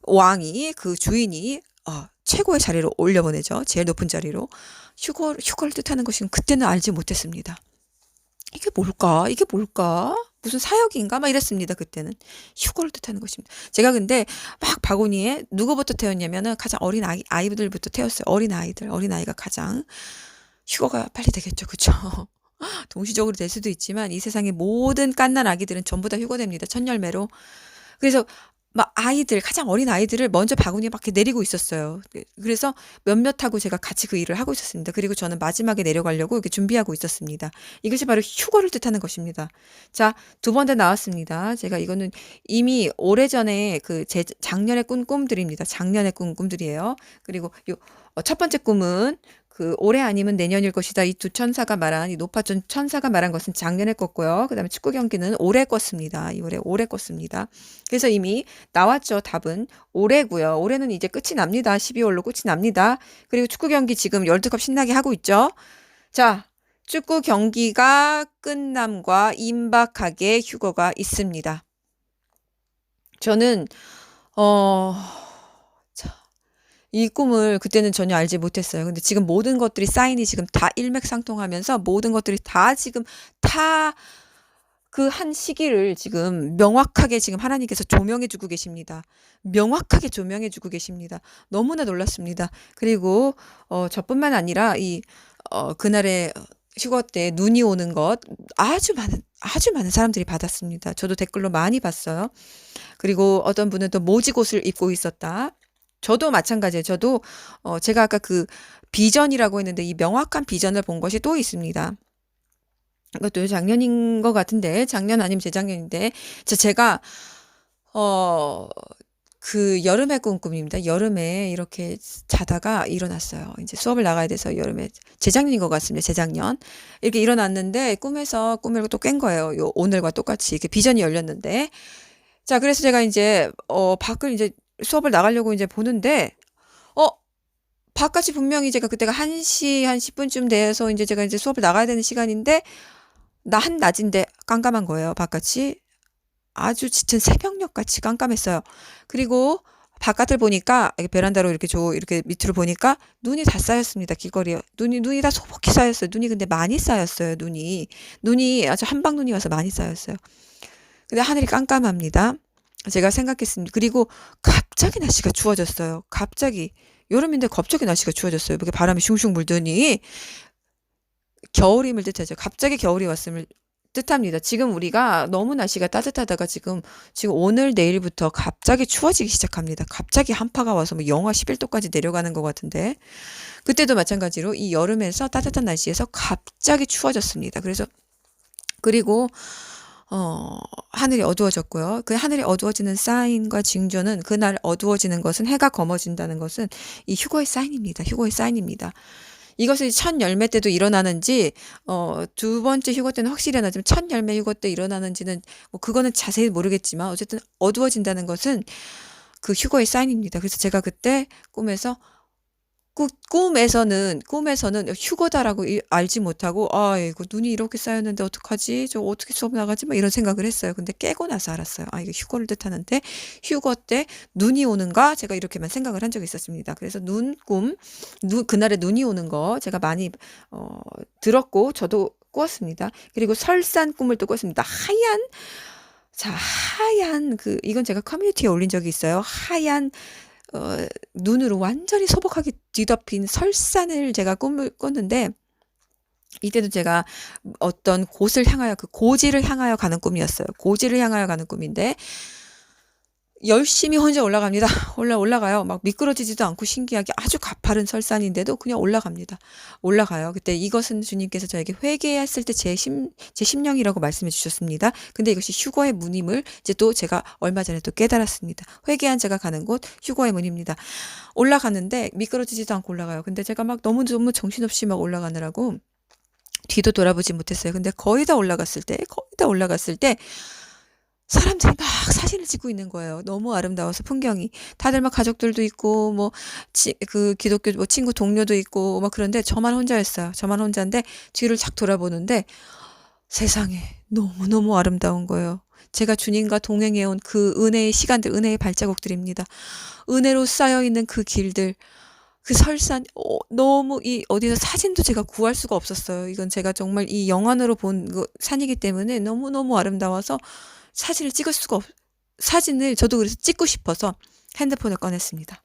왕이 그 주인이 최고의 자리로 올려보내죠. 제일 높은 자리로. 휴거를 뜻하는 것은 그때는 알지 못했습니다. 이게 뭘까? 무슨 사역인가? 막 이랬습니다. 그때는. 휴거를 뜻하는 것입니다. 제가 근데 막 바구니에 누구부터 태웠냐면은 가장 어린 아이들부터 태웠어요. 어린아이가 가장 휴거가 빨리 되겠죠. 그쵸? 동시적으로 될 수도 있지만 이 세상의 모든 갓난 아기들은 전부 다 휴거됩니다. 첫 열매로. 그래서 막 가장 어린 아이들을 먼저 바구니에 막 내리고 있었어요. 그래서 몇몇하고 제가 같이 그 일을 하고 있었습니다. 그리고 저는 마지막에 내려가려고 이렇게 준비하고 있었습니다. 이것이 바로 휴거를 뜻하는 것입니다. 자, 두 번째 나왔습니다. 제가 이거는 이미 오래전에 작년에 꾼 꿈들입니다. 작년에 꾼 꿈들이에요. 그리고 첫 번째 꿈은 올해 아니면 내년일 것이다. 이 높아진 천사가 말한 것은 작년에 꿨고요. 그 다음에 축구 경기는 올해 꿨습니다. 올해 꿨습니다. 그래서 이미 나왔죠. 답은 올해고요. 올해는 이제 끝이 납니다. 12월로 끝이 납니다. 그리고 축구 경기 지금 월드컵 신나게 하고 있죠. 자, 축구 경기가 끝남과 임박하게 휴거가 있습니다. 저는 이 꿈을 그때는 전혀 알지 못했어요. 근데 지금 모든 것들이 사인이 지금 다 일맥상통하면서 모든 것들이 다 지금 다 그 한 시기를 지금 명확하게 지금 하나님께서 조명해 주고 계십니다. 명확하게 조명해 주고 계십니다. 너무나 놀랐습니다. 그리고 저뿐만 아니라 그날의 휴거 때 눈이 오는 것 아주 많은 사람들이 받았습니다. 저도 댓글로 많이 봤어요. 그리고 어떤 분은 또 모지옷을 입고 있었다. 저도 마찬가지예요. 저도 제가 아까 그 비전이라고 했는데 이 명확한 비전을 본 것이 또 있습니다. 이것도 작년인 것 같은데 작년 아니면 재작년인데 제가 어 그 여름의 꿈입니다. 여름에 이렇게 자다가 일어났어요. 이제 수업을 나가야 돼서 여름에 재작년인 것 같습니다. 재작년 이렇게 일어났는데 꿈에서 꿈을 또 깬 거예요. 요 오늘과 똑같이 이렇게 비전이 열렸는데 자 그래서 제가 이제 밖을 이제 수업을 나가려고 이제 보는데 어 바깥이 분명히 제가 그때가 1시 한 10분쯤 돼서 이제 제가 이제 수업을 나가야 되는 시간인데 한낮인데 깜깜한 거예요. 바깥이 아주 짙은 새벽녘 같이 깜깜했어요. 그리고 바깥을 보니까 베란다로 이렇게 밑으로 보니까 눈이 다 쌓였습니다. 길거리에 눈이 다 소복히 쌓였어요. 눈이 근데 많이 쌓였어요. 눈이 아주 한방눈이 와서 많이 쌓였어요. 근데 하늘이 깜깜합니다. 제가 생각했습니다. 그리고 갑자기 날씨가 추워졌어요. 갑자기 여름인데 갑자기 날씨가 추워졌어요. 이렇게 바람이 슝슝 불더니 겨울임을 뜻하죠. 갑자기 겨울이 왔음을 뜻합니다. 지금 우리가 너무 날씨가 따뜻하다가 지금 오늘 내일부터 갑자기 추워지기 시작합니다. 갑자기 한파가 와서 뭐 영하 11도까지 내려가는 것 같은데 그때도 마찬가지로 이 여름에서 따뜻한 날씨에서 갑자기 추워졌습니다. 그리고 하늘이 어두워졌고요. 그 하늘이 어두워지는 사인과 징조는 그날 어두워지는 것은 해가 검어진다는 것은 이 휴거의 사인입니다. 휴거의 사인입니다. 이것이 첫 열매 때도 일어나는지 두 번째 휴거 때는 확실히 일어나지만 첫 열매 휴거 때 일어나는지는 뭐 그거는 자세히 모르겠지만 어쨌든 어두워진다는 것은 그 휴거의 사인입니다. 그래서 제가 그때 꿈에서는 휴거다라고 알지 못하고 이거 눈이 이렇게 쌓였는데 어떡하지? 저 어떻게 수업 나가지? 막 이런 생각을 했어요. 근데 깨고 나서 알았어요. 이거 휴거를 뜻하는데 휴거 때 눈이 오는가? 제가 이렇게만 생각을 한 적이 있었습니다. 그래서 그날에 눈이 오는 거 제가 많이 들었고 저도 꾸었습니다. 그리고 설산 꿈을 또 꿨습니다. 하얀 이건 제가 커뮤니티에 올린 적이 있어요. 하얀 눈으로 완전히 소복하게 뒤덮인 설산을 제가 꿈을 꿨는데 이때도 제가 어떤 곳을 향하여 고지를 향하여 가는 꿈이었어요. 고지를 향하여 가는 꿈인데 열심히 혼자 올라갑니다. 올라가요. 막 미끄러지지도 않고 신기하게 아주 가파른 설산인데도 그냥 올라가요. 그때 이것은 주님께서 저에게 회개했을 때 제 심령이라고 말씀해 주셨습니다. 근데 이것이 휴거의 문임을 이제 또 제가 얼마 전에 또 깨달았습니다. 회개한 자가 가는 곳 휴거의 문입니다. 올라가는데 미끄러지지도 않고 올라가요. 근데 제가 막 너무 정신없이 막 올라가느라고 뒤도 돌아보지 못했어요. 근데 거의 다 올라갔을 때 사람들이 막 사진을 찍고 있는 거예요. 너무 아름다워서 풍경이. 다들 막 가족들도 있고, 기독교 친구 동료도 있고, 막 그런데 저만 혼자였어요. 저만 혼자인데 뒤를 착 돌아보는데 세상에 너무너무 아름다운 거예요. 제가 주님과 동행해온 그 은혜의 시간들, 은혜의 발자국들입니다. 은혜로 쌓여있는 그 길들, 그 설산, 너무 어디서 사진도 제가 구할 수가 없었어요. 이건 제가 정말 이 영안으로 본 산이기 때문에 너무너무 아름다워서 사진을 저도 그래서 찍고 싶어서 핸드폰을 꺼냈습니다.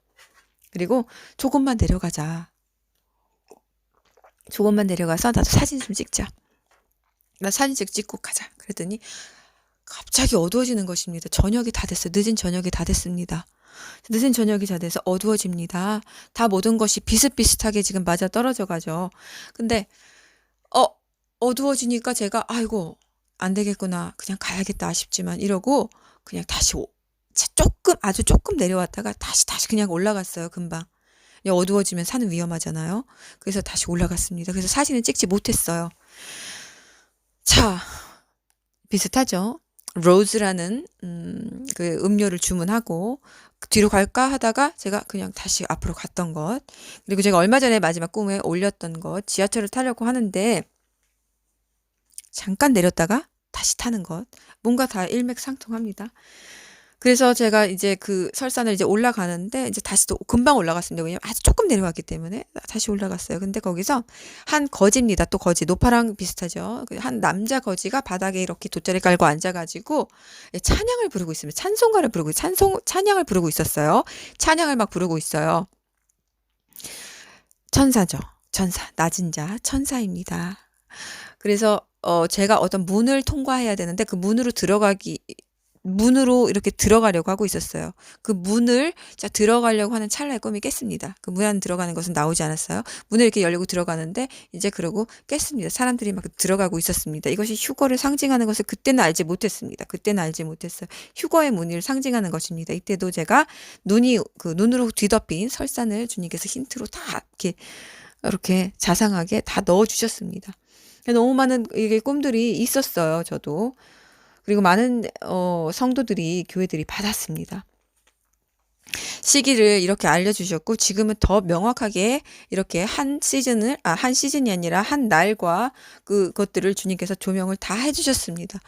그리고 조금만 내려가서 나도 사진 좀 찍자. 나 사진 찍고 가자. 그랬더니 갑자기 어두워지는 것입니다. 저녁이 다 됐어요. 늦은 저녁이 다 됐습니다. 늦은 저녁이 다 돼서 어두워집니다. 다 모든 것이 비슷비슷하게 지금 맞아 떨어져 가죠. 근데 어두워지니까 제가 아이고 안 되겠구나. 그냥 가야겠다 싶지만 이러고 그냥 다시 아주 조금 내려왔다가 다시 그냥 올라갔어요. 금방. 어두워지면 산은 위험하잖아요. 그래서 다시 올라갔습니다. 그래서 사진을 찍지 못했어요. 자, 비슷하죠. 로즈라는 그 음료를 주문하고 뒤로 갈까 하다가 제가 그냥 다시 앞으로 갔던 것. 그리고 제가 얼마 전에 마지막 꿈에 올렸던 것. 지하철을 타려고 하는데 잠깐 내렸다가 다시 타는 것. 뭔가 다 일맥상통합니다. 그래서 제가 이제 그 설산을 이제 올라가는데 이제 다시 또 금방 올라갔습니다. 왜냐면 아주 조금 내려왔기 때문에 다시 올라갔어요. 근데 거기서 한 거지입니다. 또 거지 노파랑 비슷하죠. 한 남자 거지가 바닥에 이렇게 돗자리 깔고 앉아가지고 찬양을 부르고 있습니다. 찬송가를 부르고 찬양을 부르고 있었어요. 찬양을 막 부르고 있어요. 천사죠. 천사, 낮은 자, 천사입니다. 그래서 제가 어떤 문을 통과해야 되는데 그 문으로 이렇게 들어가려고 하고 있었어요. 그 문을 들어가려고 하는 찰나에 꿈이 깼습니다. 그 문 안 들어가는 것은 나오지 않았어요. 문을 이렇게 열려고 들어가는데 이제 그러고 깼습니다. 사람들이 막 들어가고 있었습니다. 이것이 휴거를 상징하는 것을 그때는 알지 못했습니다. 그때는 알지 못했어요. 휴거의 문을 상징하는 것입니다. 이때도 제가 눈으로 뒤덮인 설산을 주님께서 힌트로 다 이렇게 자상하게 다 넣어주셨습니다. 너무 많은 이게 꿈들이 있었어요. 저도. 그리고 많은 성도들이 교회들이 받았습니다. 시기를 이렇게 알려주셨고 지금은 더 명확하게 이렇게 한 시즌이 아니라 한 날과 그것들을 주님께서 조명을 다 해주셨습니다.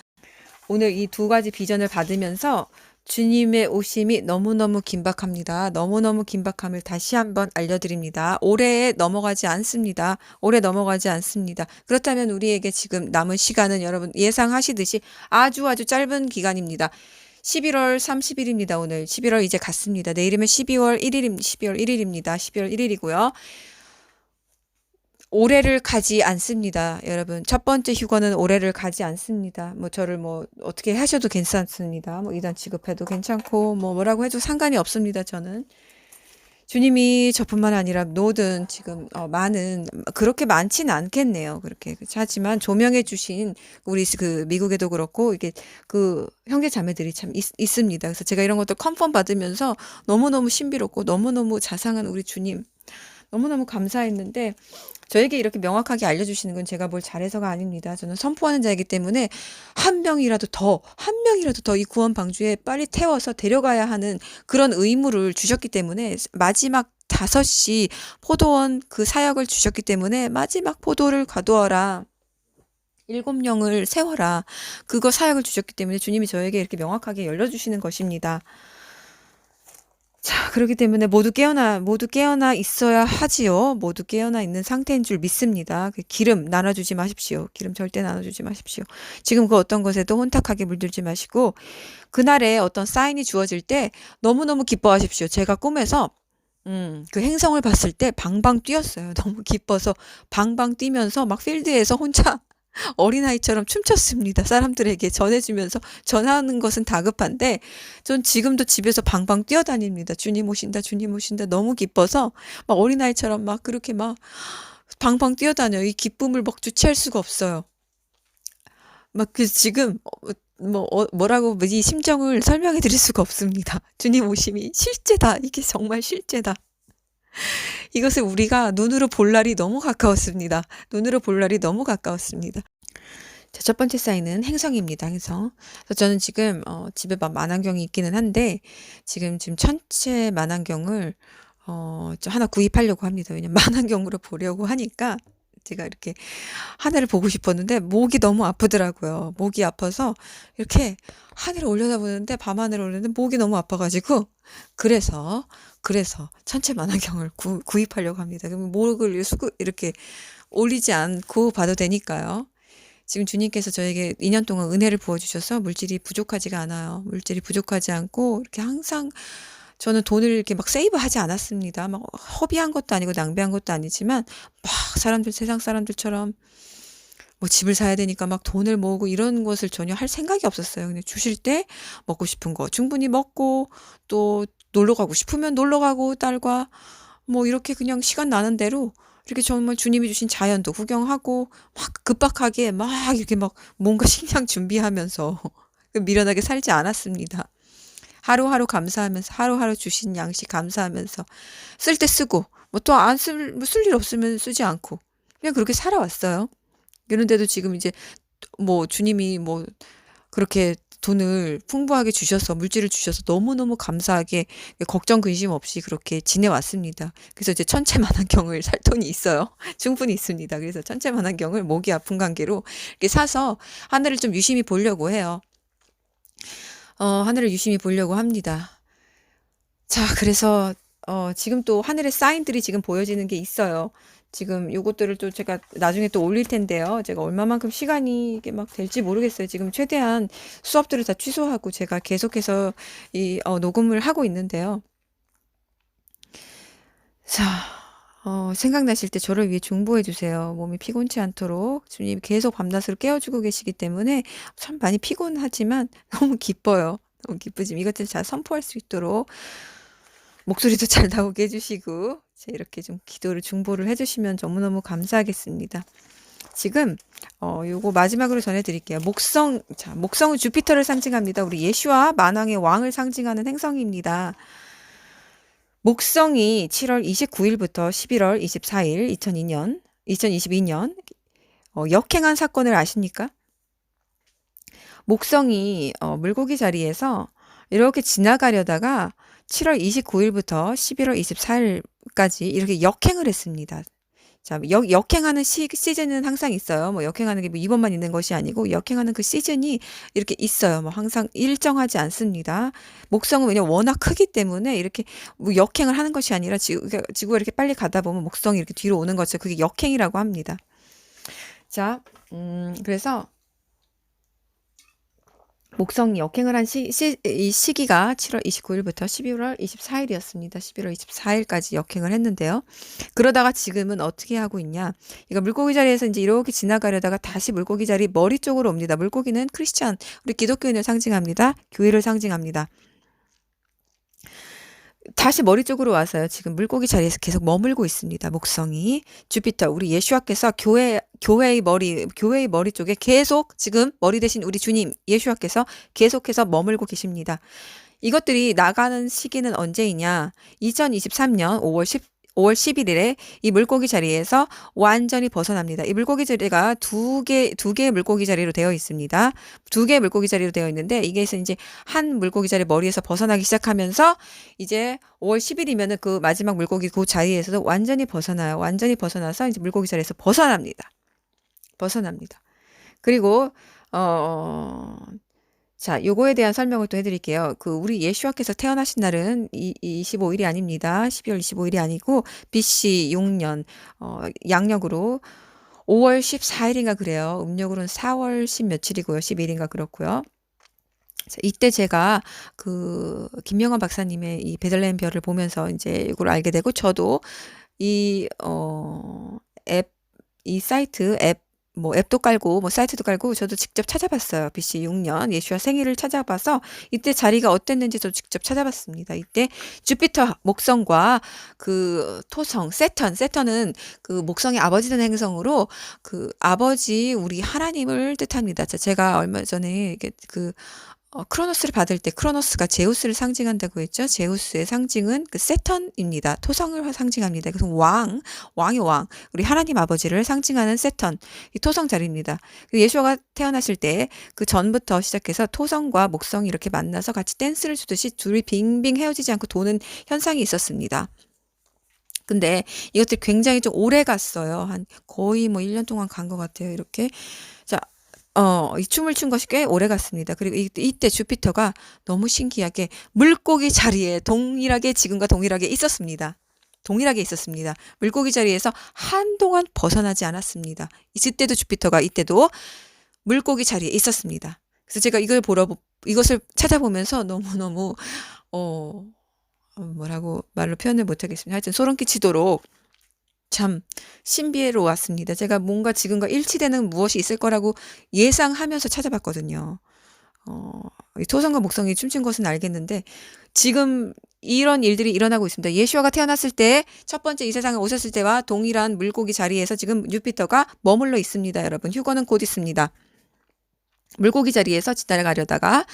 오늘 이 두 가지 비전을 받으면서 주님의 오심이 너무너무 긴박합니다. 너무너무 긴박함을 다시 한번 알려드립니다. 오래 넘어가지 않습니다. 오래 넘어가지 않습니다. 그렇다면 우리에게 지금 남은 시간은 여러분 예상하시듯이 아주 짧은 기간입니다. 11월 30일입니다. 오늘 11월 이제 갔습니다. 내일이면 12월 1일입니다. 12월 1일이고요. 오래를 가지 않습니다. 여러분, 첫 번째 휴거는 오래를 가지 않습니다. 저를 어떻게 하셔도 괜찮습니다. 이단 취급해도 괜찮고, 뭐라고 해도 상관이 없습니다. 저는. 주님이 저뿐만 아니라 모든 지금 그렇게 많지는 않겠네요. 그렇게. 하지만 조명해 주신 우리 미국에도 그렇고, 이게 형제 자매들이 참 있습니다. 그래서 제가 이런 것들 컨펌 받으면서 너무너무 신비롭고, 너무너무 자상한 우리 주님. 너무너무 감사했는데, 저에게 이렇게 명확하게 알려주시는 건 제가 뭘 잘해서가 아닙니다. 저는 선포하는 자이기 때문에 한 명이라도 더 이 구원 방주에 빨리 태워서 데려가야 하는 그런 의무를 주셨기 때문에 마지막 5시 포도원 그 사역을 주셨기 때문에 마지막 포도를 가두어라. 7명을 세워라. 그거 사역을 주셨기 때문에 주님이 저에게 이렇게 명확하게 열려주시는 것입니다. 자, 그렇기 때문에 모두 깨어나 있어야 하지요. 모두 깨어나 있는 상태인 줄 믿습니다. 기름 나눠주지 마십시오. 기름 절대 나눠주지 마십시오. 지금 그 어떤 것에도 혼탁하게 물들지 마시고, 그날에 어떤 사인이 주어질 때 너무너무 기뻐하십시오. 제가 꿈에서, 그 행성을 봤을 때 방방 뛰었어요. 너무 기뻐서 방방 뛰면서 막 필드에서 혼자 어린아이처럼 춤췄습니다. 사람들에게 전해주면서 전하는 것은 다급한데 전 지금도 집에서 방방 뛰어다닙니다. 주님 오신다, 주님 오신다. 너무 기뻐서 막 어린아이처럼 막 그렇게 막 방방 뛰어다녀요. 이 기쁨을 막 주체할 수가 없어요. 지금 뭐라고 이 심정을 설명해 드릴 수가 없습니다. 주님 오심이 실제다. 이게 정말 실제다. 이것을 우리가 눈으로 볼 날이 너무 가까웠습니다. 눈으로 볼 날이 너무 가까웠습니다. 자, 첫 번째 사인은 행성입니다. 행성. 그래서 저는 지금 집에 만안경이 있기는 한데 지금 천체 만안경을 좀 하나 구입하려고 합니다. 왜냐면 만안경으로 보려고 하니까 제가 이렇게 하늘을 보고 싶었는데 목이 너무 아프더라고요. 목이 아파서 이렇게 하늘을 올려다보는데 밤하늘을 올렸는데 목이 너무 아파가지고 그래서 천체 만안경을 구입하려고 합니다. 그러면 목을 이렇게 올리지 않고 봐도 되니까요. 지금 주님께서 저에게 2년 동안 은혜를 부어주셔서 물질이 부족하지가 않아요. 물질이 부족하지 않고 이렇게 항상 저는 돈을 이렇게 막 세이브하지 않았습니다. 막 허비한 것도 아니고 낭비한 것도 아니지만 막 세상 사람들처럼 집을 사야 되니까 막 돈을 모으고 이런 것을 전혀 할 생각이 없었어요. 근데 주실 때 먹고 싶은 거 충분히 먹고 또 놀러 가고 싶으면 놀러 가고 딸과 이렇게 그냥 시간 나는 대로 이렇게 정말 주님이 주신 자연도 구경하고 막 급박하게 막 이렇게 막 뭔가 식량 준비하면서 미련하게 살지 않았습니다. 하루하루 감사하면서 하루하루 주신 양식 감사하면서 쓸 때 쓰고 또 안 쓸 일 없으면 쓰지 않고 그냥 그렇게 살아왔어요. 그런데도 지금 이제 주님이 그렇게 돈을 풍부하게 주셔서 물질을 주셔서 너무너무 감사하게 걱정 근심 없이 그렇게 지내왔습니다. 그래서 이제 천체 만안경을 살 돈이 있어요. 충분히 있습니다. 그래서 천체 만안경을 목이 아픈 관계로 이렇게 사서 하늘을 좀 유심히 보려고 해요. 하늘을 유심히 보려고 합니다. 자, 그래서 지금 또 하늘의 사인들이 지금 보여지는 게 있어요. 지금 요것들을 또 제가 나중에 또 올릴 텐데요. 제가 얼마만큼 시간이 이게 막 될지 모르겠어요. 지금 최대한 수업들을 다 취소하고 제가 계속해서 녹음을 하고 있는데요. 자, 생각나실 때 저를 위해 중보해 주세요. 몸이 피곤치 않도록 주님 계속 밤낮으로 깨워주고 계시기 때문에 참 많이 피곤하지만 너무 기뻐요. 너무 기쁘지만 이것들 잘 선포할 수 있도록 목소리도 잘 나오게 해주시고 이렇게 좀 기도를 중보를 해주시면 너무너무 감사하겠습니다. 지금 요거 마지막으로 전해드릴게요. 목성은 주피터를 상징합니다. 우리 예수와 만왕의 왕을 상징하는 행성입니다. 목성이 7월 29일부터 11월 24일 2022년 역행한 사건을 아십니까? 목성이 물고기 자리에서 이렇게 지나가려다가 7월 29일부터 11월 24일까지 이렇게 역행을 했습니다. 자, 역행하는 시즌은 항상 있어요. 뭐 역행하는 게 뭐 이번만 있는 것이 아니고 역행하는 그 시즌이 이렇게 있어요. 뭐 항상 일정하지 않습니다. 목성은 왜냐면 워낙 크기 때문에 이렇게 뭐 역행을 하는 것이 아니라 지구가 이렇게 빨리 가다 보면 목성이 이렇게 뒤로 오는 거죠. 그게 역행이라고 합니다. 자, 그래서 목성이 역행을 한 이 시기가 7월 29일부터 11월 24일이었습니다. 11월 24일까지 역행을 했는데요. 그러다가 지금은 어떻게 하고 있냐. 이거 물고기 자리에서 이제 이렇게 지나가려다가 다시 물고기 자리 머리 쪽으로 옵니다. 물고기는 크리스찬, 우리 기독교인을 상징합니다. 교회를 상징합니다. 다시 머리 쪽으로 와서요. 지금 물고기 자리에서 계속 머물고 있습니다. 목성이. 주피터, 우리 예수와께서 교회의 머리 쪽에 계속 지금 머리 대신 우리 주님 예수와께서 계속해서 머물고 계십니다. 이것들이 나가는 시기는 언제이냐? 2023년 5월 11일에 이 물고기 자리에서 완전히 벗어납니다. 이 물고기 자리가 두 개의 물고기 자리로 되어 있습니다. 두 개의 물고기 자리로 되어 있는데 이게 이제 한 물고기 자리 머리에서 벗어나기 시작하면서 이제 5월 10일이면은 그 마지막 물고기 그 자리에서도 완전히 벗어나요. 완전히 벗어나서 이제 물고기 자리에서 벗어납니다. 그리고 자, 요거에 대한 설명을 또 해드릴게요. 우리 예수와께서 태어나신 날은 25일이 아닙니다. 12월 25일이 아니고, BC 6년, 양력으로 5월 14일인가 그래요. 음력으로는 4월 10 며칠이고요. 11일인가 그렇고요. 자, 이때 제가 김명환 박사님의 이 베들레헴 별을 보면서 이제 이걸 알게 되고, 저도 이 사이트 뭐 앱도 깔고 뭐 사이트도 깔고 저도 직접 찾아봤어요. BC 6년 예수와 생일을 찾아봐서 이때 자리가 어땠는지 저 직접 찾아봤습니다. 이때 주피터 목성과 토성 세턴은 목성의 아버지 된 행성으로 아버지 우리 하나님을 뜻합니다. 제가 얼마 전에 이게 크로노스를 받을 때 크로노스가 제우스를 상징한다고 했죠. 제우스의 상징은 세턴입니다. 토성을 상징합니다. 그래서 왕의 왕, 우리 하나님 아버지를 상징하는 세턴, 이 토성 자리입니다. 예수가 태어나실 때 전부터 시작해서 토성과 목성이 이렇게 만나서 같이 댄스를 추듯이 둘이 빙빙 헤어지지 않고 도는 현상이 있었습니다. 근데 이것들이 굉장히 좀 오래 갔어요. 한 거의 뭐 1년 동안 간 것 같아요. 이렇게. 자, 이 춤을 춘 것이 꽤 오래 갔습니다. 그리고 이때 주피터가 너무 신기하게 물고기 자리에 지금과 동일하게 있었습니다. 물고기 자리에서 한동안 벗어나지 않았습니다. 이때도 물고기 자리에 있었습니다. 그래서 제가 이것을 찾아보면서 너무너무, 뭐라고 말로 표현을 못하겠습니다. 하여튼 소름 끼치도록 참 신비로웠습니다. 제가 뭔가 지금과 일치되는 무엇이 있을 거라고 예상하면서 찾아봤거든요. 토성과 목성이 춤춘 것은 알겠는데 지금 이런 일들이 일어나고 있습니다. 예수아가 태어났을 때 첫 번째 이 세상에 오셨을 때와 동일한 물고기 자리에서 지금 주피터가 머물러 있습니다. 여러분 휴거는 곧 있습니다. 물고기 자리에서 지나가려다가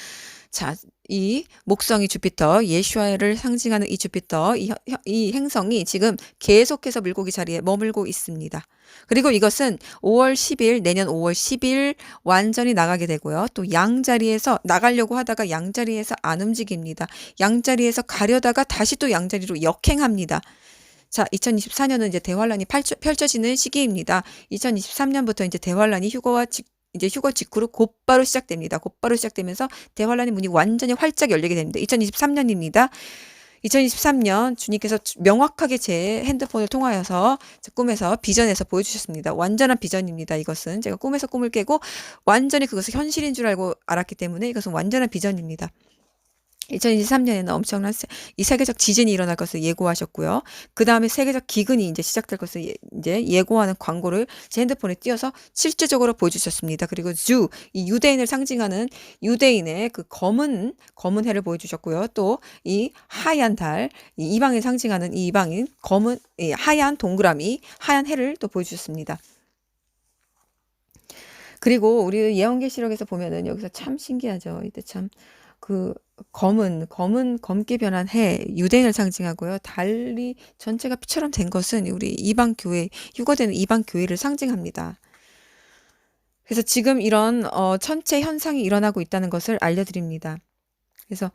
자, 이 목성이 주피터, 예수아를 상징하는 이 주피터, 이 행성이 지금 계속해서 물고기 자리에 머물고 있습니다. 그리고 이것은 5월 10일, 내년 5월 10일 완전히 나가게 되고요. 또 양자리에서 나가려고 하다가 양자리에서 안 움직입니다. 양자리에서 가려다가 다시 또 양자리로 역행합니다. 자, 2024년은 이제 대환란이 펼쳐지는 시기입니다. 2023년부터 이제 대환란이 휴거와 이제 휴거 직후로 곧바로 시작됩니다. 곧바로 시작되면서 대환란의 문이 완전히 활짝 열리게 됩니다. 2023년입니다. 2023년 주님께서 명확하게 제 핸드폰을 통하여서 꿈에서 비전에서 보여주셨습니다. 완전한 비전입니다. 이것은 제가 꿈에서 꿈을 깨고 완전히 그것을 현실인 줄 알고 알았기 때문에 이것은 완전한 비전입니다. 2023년에는 엄청난 이 세계적 지진이 일어날 것을 예고하셨고요. 그 다음에 세계적 기근이 이제 시작될 것을 이제 예고하는 광고를 제 핸드폰에 띄워서 실제적으로 보여주셨습니다. 그리고 이 유대인을 상징하는 유대인의 그 검은 해를 보여주셨고요. 또 이 하얀 달, 이 이방인 상징하는 이 이방인 검은 하얀 동그라미, 하얀 해를 또 보여주셨습니다. 그리고 우리 예언계시록에서 보면은 여기서 참 신기하죠. 이때 참 그 검게 변한 해, 유대인을 상징하고요. 달이 전체가 피처럼 된 것은 우리 이방 교회, 휴거되는 이방 교회를 상징합니다. 그래서 지금 이런 천체 현상이 일어나고 있다는 것을 알려드립니다. 그래서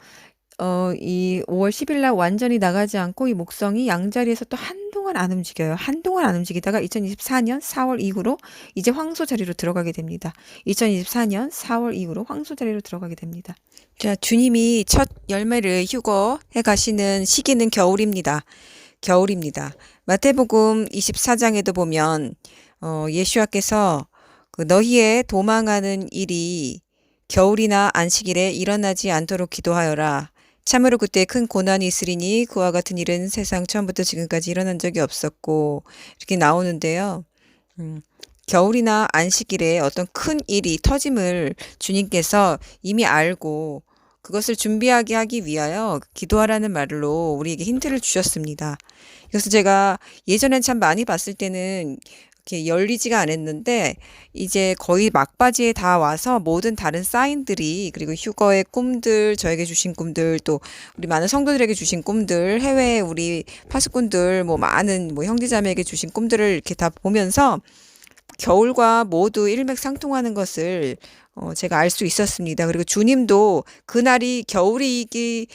이 5월 10일 날 완전히 나가지 않고 이 목성이 양자리에서 또 한동안 안 움직여요. 한동안 안 움직이다가 2024년 4월 이후로 이제 황소 자리로 들어가게 됩니다. 2024년 4월 이후로 황소 자리로 들어가게 됩니다. 자, 주님이 첫 열매를 휴거해 가시는 시기는 겨울입니다. 겨울입니다. 마태복음 24장에도 보면 예수와께서 그 너희의 도망하는 일이 겨울이나 안식일에 일어나지 않도록 기도하여라. 참으로 그때 큰 고난이 있으리니 그와 같은 일은 세상 처음부터 지금까지 일어난 적이 없었고 이렇게 나오는데요. 겨울이나 안식일에 어떤 큰 일이 터짐을 주님께서 이미 알고 그것을 준비하게 하기 위하여 기도하라는 말로 우리에게 힌트를 주셨습니다. 그래서 제가 예전엔 참 많이 봤을 때는 이렇게 열리지가 않았는데 이제 거의 막바지에 다 와서 모든 다른 사인들이 그리고 휴거의 꿈들, 저에게 주신 꿈들, 또 우리 많은 성도들에게 주신 꿈들, 해외 우리 파수꾼들 뭐 많은 뭐 형제자매에게 주신 꿈들을 이렇게 다 보면서 겨울과 모두 일맥상통하는 것을 제가 알 수 있었습니다. 그리고 주님도 그날이 겨울일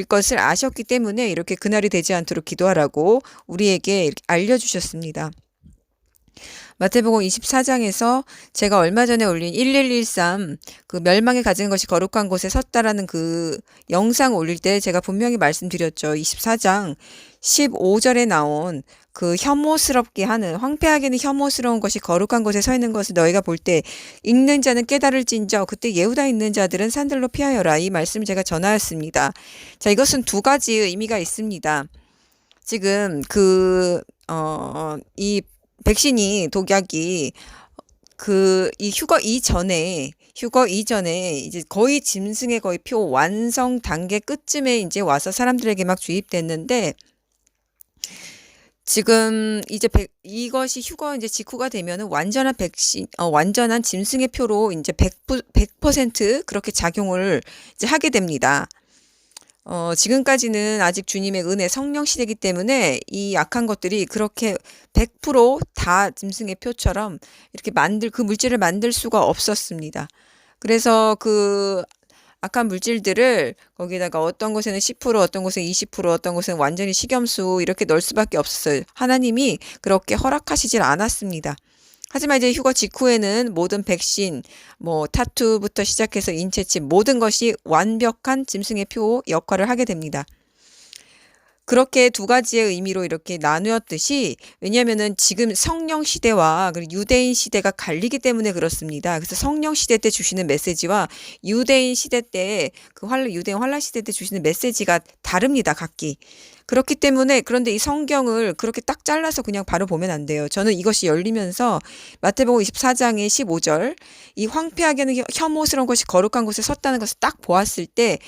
것을 아셨기 때문에 이렇게 그날이 되지 않도록 기도하라고 우리에게 알려주셨습니다. 마태복음 24장에서 제가 얼마 전에 올린 1113 그 멸망에 가진 것이 거룩한 곳에 섰다라는 그 영상 올릴 때 제가 분명히 말씀드렸죠. 24장 15절에 나온 그 혐오스럽게 하는 황폐하게는 혐오스러운 것이 거룩한 곳에 서 있는 것을 너희가 볼 때 읽는 자는 깨달을진저 그때 예후다에 있는 자들은 산들로 피하여라. 이 말씀 제가 전하였습니다. 자, 이것은 두 가지의 의미가 있습니다. 지금 이 백신이 독약이 이 휴거 이전에 이제 거의 짐승의 거의 표 완성 단계 끝쯤에 이제 와서 사람들에게 막 주입됐는데 지금 이제 이것이 휴거 이제 직후가 되면은 완전한 백신, 완전한 짐승의 표로 이제 100% 그렇게 작용을 이제 하게 됩니다. 지금까지는 아직 주님의 은혜 성령 시대이기 때문에 이 약한 것들이 그렇게 100%다 짐승의 표처럼 이렇게 그 물질을 만들 수가 없었습니다. 그래서 그 악한 물질들을 거기다가 어떤 곳에는 10%, 어떤 곳에는 20%, 어떤 곳에는 완전히 식염수 이렇게 넣을 수밖에 없었어요. 하나님이 그렇게 허락하시질 않았습니다. 하지만 이제 휴거 직후에는 모든 백신, 뭐 타투부터 시작해서 인체칩 모든 것이 완벽한 짐승의 표 역할을 하게 됩니다. 그렇게 두 가지의 의미로 이렇게 나누었듯이 왜냐하면은 지금 성령 시대와 유대인 시대가 갈리기 때문에 그렇습니다. 그래서 성령 시대 때 주시는 메시지와 유대인 시대 때 유대인 환란 시대 때 주시는 메시지가 다릅니다. 각기. 그렇기 때문에 그런데 이 성경을 그렇게 딱 잘라서 그냥 바로 보면 안 돼요. 저는 이것이 열리면서 마태복음 24장의 15절 이 황폐하게는 혐오스러운 것이 거룩한 곳에 섰다는 것을 딱 보았을 때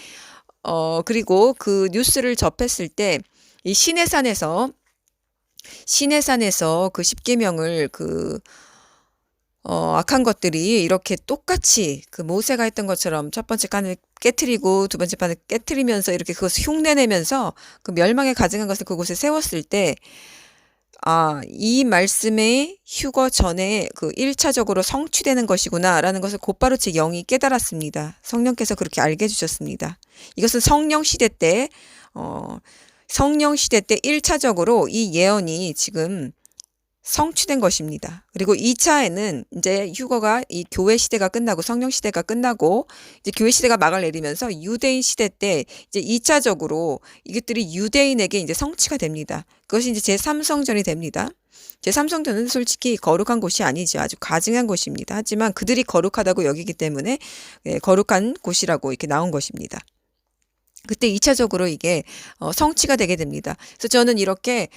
그리고 그 뉴스를 접했을 때 이 시내산에서 그 십계명을 악한 것들이 이렇게 똑같이 그 모세가 했던 것처럼 첫 번째 판을 깨트리고 두 번째 판을 깨트리면서 이렇게 그것을 흉내내면서 그 멸망에 가증한 것을 그곳에 세웠을 때 이 말씀의 휴거 전에 그 1차적으로 성취되는 것이구나라는 것을 곧바로 제 영이 깨달았습니다. 성령께서 그렇게 알게 해주셨습니다. 이것은 성령 시대 때 1차적으로 이 예언이 지금 성취된 것입니다. 그리고 2차에는 이제 휴거가 이 교회 시대가 끝나고 성령 시대가 끝나고 이제 교회 시대가 막을 내리면서 유대인 시대 때 이제 2차적으로 이것들이 유대인에게 이제 성취가 됩니다. 그것이 이제 제3성전이 됩니다. 제3성전은 솔직히 거룩한 곳이 아니죠. 아주 가증한 곳입니다. 하지만 그들이 거룩하다고 여기기 때문에 거룩한 곳이라고 이렇게 나온 것입니다. 그때 2차적으로 이게 성취가 되게 됩니다. 그래서 저는 이렇게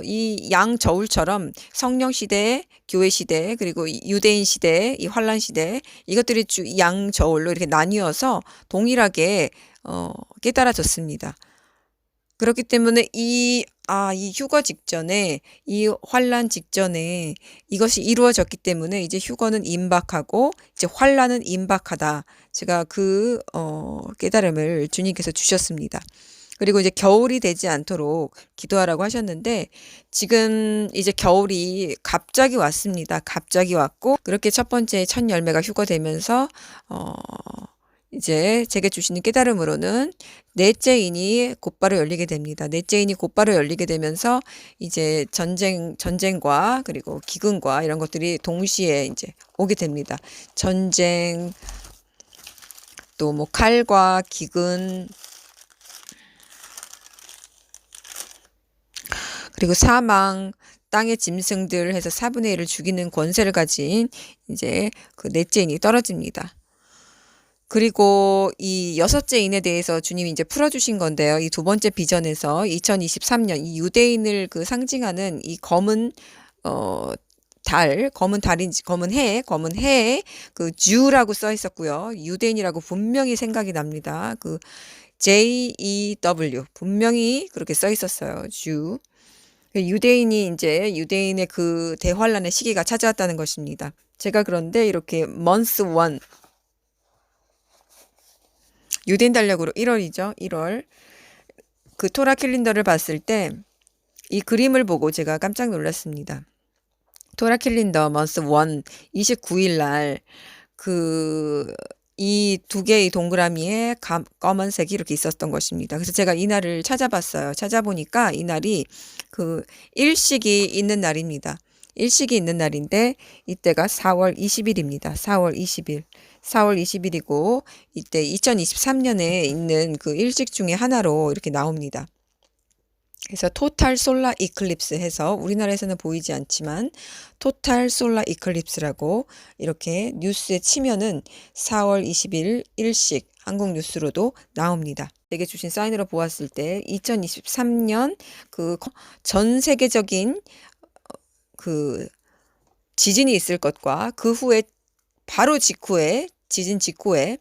이 양저울처럼 성령 시대, 교회 시대, 그리고 유대인 시대, 이 환란 시대 이것들이 양저울로 이렇게 나뉘어서 동일하게 깨달아졌습니다. 그렇기 때문에 이 휴거 직전에, 이 환란 직전에 이것이 이루어졌기 때문에 이제 휴거는 임박하고 이제 환란은 임박하다. 제가 그 깨달음을 주님께서 주셨습니다. 그리고 이제 겨울이 되지 않도록 기도하라고 하셨는데 지금 이제 겨울이 갑자기 왔습니다. 갑자기 왔고 그렇게 첫 번째 첫 열매가 휴거되면서 이제 제게 주시는 깨달음으로는 넷째 인이 곧바로 열리게 됩니다. 넷째 인이 곧바로 열리게 되면서 이제 전쟁과 그리고 기근과 이런 것들이 동시에 이제 오게 됩니다. 전쟁, 또 뭐 칼과 기근, 그리고 사망, 땅의 짐승들 해서 4분의 1을 죽이는 권세를 가진 이제 그 넷째 인이 떨어집니다. 그리고 이 여섯째 인에 대해서 주님이 이제 풀어주신 건데요. 이 두 번째 비전에서 2023년 이 유대인을 그 상징하는 이 검은 검은 달인지 검은 해에 그 Jew라고 써 있었고요. 유대인이라고 분명히 생각이 납니다. 그 JEW 분명히 그렇게 써 있었어요. Jew. 유대인이 이제 유대인의 그 대환란의 시기가 찾아왔다는 것입니다. 제가 그런데 이렇게 month 1 유대인 달력으로 1월이죠. 1월. 그 토라 캘린더를 봤을 때 이 그림을 보고 제가 깜짝 놀랐습니다. 토라 캘린더 먼스 1 29일 날 이 두 개의 동그라미에 검은색이 이렇게 있었던 것입니다. 그래서 제가 이 날을 찾아봤어요. 찾아보니까 이 날이 그 일식이 있는 날입니다. 일식이 있는 날인데 이때가 4월 20일입니다. 4월 20일. 4월 20일이고 이때 2023년에 있는 그 일식 중에 하나로 이렇게 나옵니다. 그래서 토탈 솔라 이클립스 해서 우리나라에서는 보이지 않지만 토탈 솔라 이클립스라고 이렇게 뉴스에 치면은 4월 20일 일식 한국 뉴스로도 나옵니다. 제게 주신 사인으로 보았을 때 2023년 그 전 세계적인 그 지진이 있을 것과 그 후에 바로 직후에 지진 직후에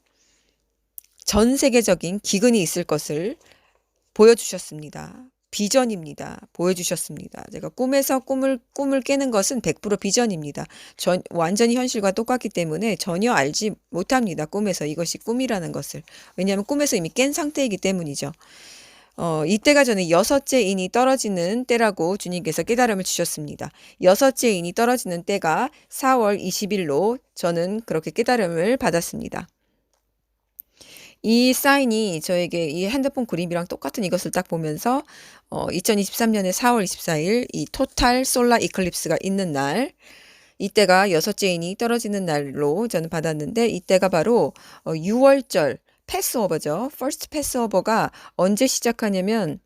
전 세계적인 기근이 있을 것을 보여주셨습니다. 비전입니다. 보여주셨습니다. 제가 꿈에서 꿈을 깨는 것은 100% 비전입니다. 완전히 현실과 똑같기 때문에 전혀 알지 못합니다. 꿈에서 이것이 꿈이라는 것을. 왜냐하면 꿈에서 이미 깬 상태이기 때문이죠. 이때가 저는 여섯째 인이 떨어지는 때라고 주님께서 깨달음을 주셨습니다. 여섯째 인이 떨어지는 때가 4월 20일로 저는 그렇게 깨달음을 받았습니다. 이 사인이 저에게 이 핸드폰 그림이랑 똑같은 이것을 딱 보면서 2023년의 4월 24일 이 토탈 솔라 이클립스가 있는 날 이때가 여섯째 인이 떨어지는 날로 저는 받았는데 이때가 바로 6월절 패스오버죠. 퍼스트 패스오버가 언제 시작하냐면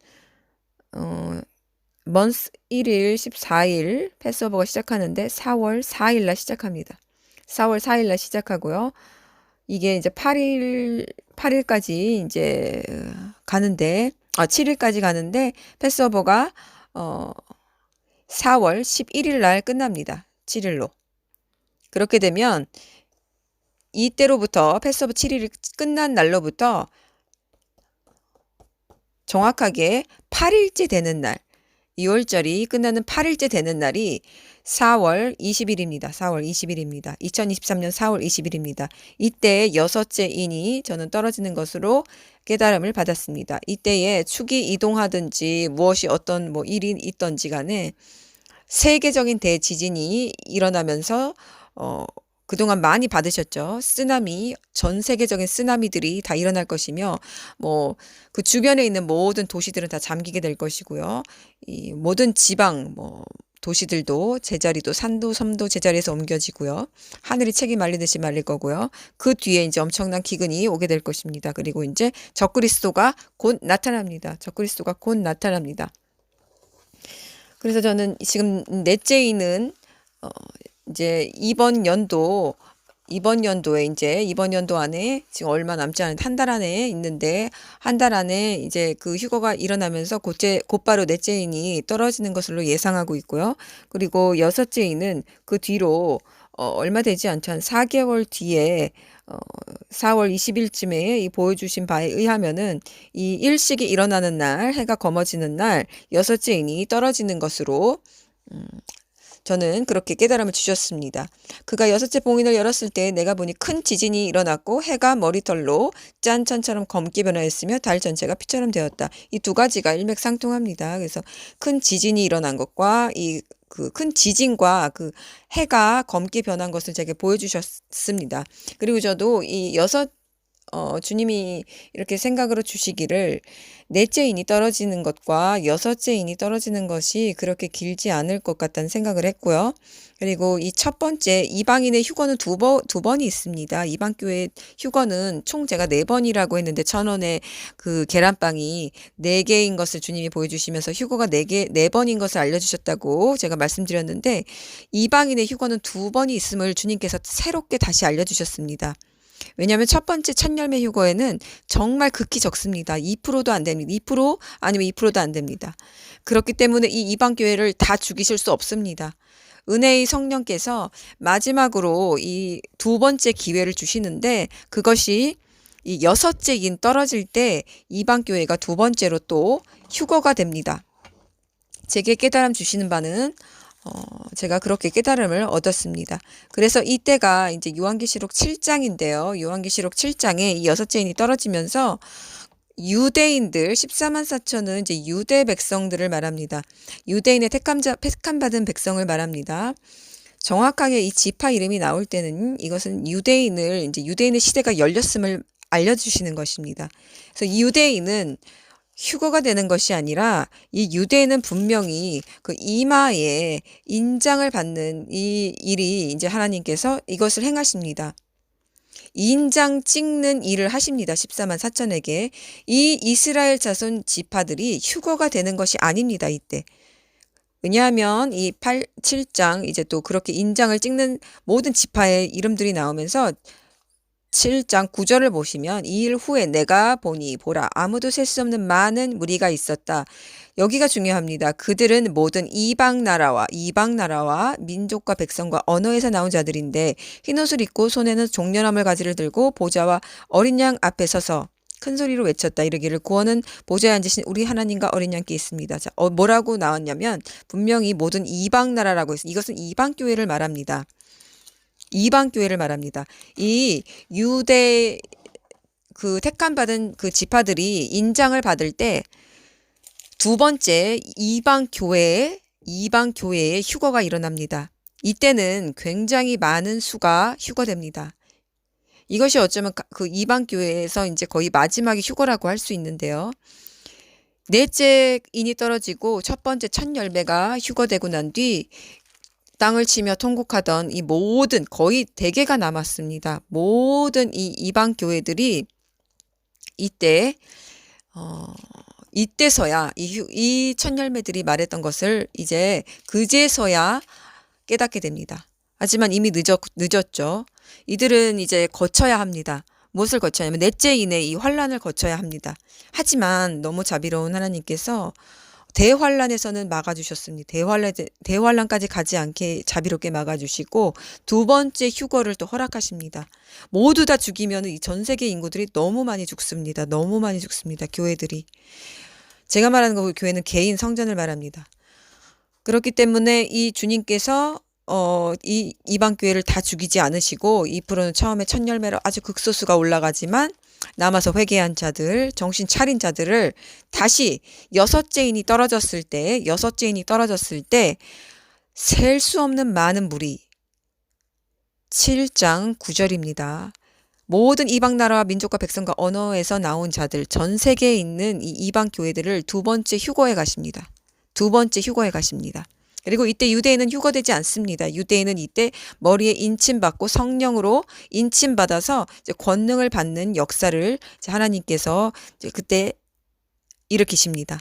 먼스 1일 14일 패스오버가 시작하는데 4월 4일 날 시작합니다. 4월 4일 날 시작하고요. 이게 이제 8일까지 이제 가는데 7일까지 가는데 패스오버가 4월 11일 날 끝납니다. 7일로. 그렇게 되면 이때로부터 패스오버 7일이 끝난 날로부터 정확하게 8일째 되는 날 2월절이 끝나는 8일째 되는 날이 4월 20일입니다. 4월 20일입니다. 2023년 4월 20일입니다. 이때 여섯째 인이 저는 떨어지는 것으로 깨달음을 받았습니다. 이때에 축이 이동하든지 무엇이 어떤 뭐 일이 있던지 간에 세계적인 대지진이 일어나면서 그동안 많이 받으셨죠. 쓰나미, 전 세계적인 쓰나미들이 다 일어날 것이며, 뭐, 그 주변에 있는 모든 도시들은 다 잠기게 될 것이고요. 이 모든 지방, 뭐, 도시들도 제자리도 산도 섬도 제자리에서 옮겨지고요. 하늘이 책이 말리듯이 말릴 거고요. 그 뒤에 이제 엄청난 기근이 오게 될 것입니다. 그리고 이제 적그리스도가 곧 나타납니다. 적그리스도가 곧 나타납니다. 그래서 저는 지금 넷째인은 이제 이번 연도 안에 지금 얼마 남지 않은 한 달 안에 있는데, 한 달 안에 이제 그 휴거가 일어나면서 곧바로 넷째인이 떨어지는 것으로 예상하고 있고요. 그리고 여섯째인은 그 뒤로 얼마 되지 않죠. 한 4개월 뒤에 4월 20일쯤에 이 보여주신 바에 의하면은 이 일식이 일어나는 날, 해가 검어지는 날 여섯째인이 떨어지는 것으로 저는 그렇게 깨달음을 주셨습니다. 그가 여섯째 봉인을 열었을 때 내가 보니 큰 지진이 일어났고 해가 머리털로 짠천처럼 검게 변화했으며 달 전체가 피처럼 되었다. 이 두 가지가 일맥상통합니다. 그래서 큰 지진이 일어난 것과 그 큰 지진과 그 해가 검게 변한 것을 제게 보여주셨습니다. 그리고 저도 주님이 이렇게 생각으로 주시기를 넷째인이 떨어지는 것과 여섯째인이 떨어지는 것이 그렇게 길지 않을 것 같다는 생각을 했고요. 그리고 이 첫 번째 이방인의 휴거는 두 번이 있습니다. 이방교회 휴거는 총 제가 4번이라고 했는데 1,000원의 그 계란빵이 4개인 것을 주님이 보여주시면서 휴거가 4번인 것을 알려주셨다고 제가 말씀드렸는데, 이방인의 휴거는 2번이 있음을 주님께서 새롭게 다시 알려주셨습니다. 왜냐하면 첫 번째 첫 열매 휴거에는 정말 극히 적습니다. 2%도 안 됩니다. 2% 아니면 2%도 안 됩니다. 그렇기 때문에 이 이방 교회를 다 죽이실 수 없습니다. 은혜의 성령께서 마지막으로 이 두 번째 기회를 주시는데, 그것이 이 여섯째인 떨어질 때 이방 교회가 두 번째로 또 휴거가 됩니다. 제게 깨달음 주시는 바는 제가 그렇게 깨달음을 얻었습니다. 그래서 이때가 이제 요한계시록 7장인데요. 요한계시록 7장에 이 여섯째인이 떨어지면서 유대인들 14만 4천은 이제 유대 백성들을 말합니다. 유대인의 택함받은 백성을 말합니다. 정확하게 이 지파 이름이 나올 때는 이것은 이제 유대인의 시대가 열렸음을 알려주시는 것입니다. 그래서 이 유대인은 휴거가 되는 것이 아니라 이 유대인은 분명히 그 이마에 인장을 받는 이 일이 이제 하나님께서 이것을 행하십니다. 인장 찍는 일을 하십니다. 14만 4천에게. 이 이스라엘 자손 지파들이 휴거가 되는 것이 아닙니다. 이때. 왜냐하면 이 7장 이제 또 그렇게 인장을 찍는 모든 지파의 이름들이 나오면서 7장 9절을 보시면 이 일 후에 내가 보니 보라 아무도 셀 수 없는 많은 무리가 있었다. 여기가 중요합니다. 그들은 모든 이방 나라와 민족과 백성과 언어에서 나온 자들인데 흰옷을 입고 손에는 종려나물 가지를 들고 보좌와 어린 양 앞에 서서 큰 소리로 외쳤다. 이르기를 구원은 보좌에 앉으신 우리 하나님과 어린 양께 있습니다. 자, 뭐라고 나왔냐면 분명히 모든 이방 나라라고 했습니다. 이것은 이방 교회를 말합니다. 이방 교회를 말합니다. 이 유대 그 택함받은 그 지파들이 인장을 받을 때 두 번째 이방 교회의 휴거가 일어납니다. 이때는 굉장히 많은 수가 휴거됩니다. 이것이 어쩌면 그 이방 교회에서 이제 거의 마지막에 휴거라고 할 수 있는데요. 넷째 인이 떨어지고 첫 번째 첫 열매가 휴거되고 난 뒤 땅을 치며 통곡하던 이 모든 거의 대개가 남았습니다. 모든 이 이방 교회들이 이때서야 이 첫 열매들이 말했던 것을 이제 그제서야 깨닫게 됩니다. 하지만 이미 늦었죠. 이들은 이제 거쳐야 합니다. 무엇을 거쳐야 하면 넷째 인의 이 환란을 거쳐야 합니다. 하지만 너무 자비로운 하나님께서 대환란에서는 막아주셨습니다. 대환란까지 가지 않게 자비롭게 막아주시고 두 번째 휴거를 또 허락하십니다. 모두 다 죽이면 이 전 세계 인구들이 너무 많이 죽습니다. 너무 많이 죽습니다. 교회들이. 제가 말하는 거 교회는 개인 성전을 말합니다. 그렇기 때문에 이 주님께서 이 이방 교회를 다 죽이지 않으시고 2%는 처음에 첫 열매로 아주 극소수가 올라가지만 남아서 회개한 자들, 정신 차린 자들을 다시 여섯째인이 떨어졌을 때 셀 수 없는 많은 무리 7장 9절입니다. 모든 이방 나라와 민족과 백성과 언어에서 나온 자들, 전 세계에 있는 이 이방 교회들을 두 번째 휴거에 가십니다. 그리고 이때 유대인은 휴거되지 않습니다. 유대인은 이때 머리에 인침받고 성령으로 인침받아서 이제 권능을 받는 역사를 이제 하나님께서 이제 그때 일으키십니다.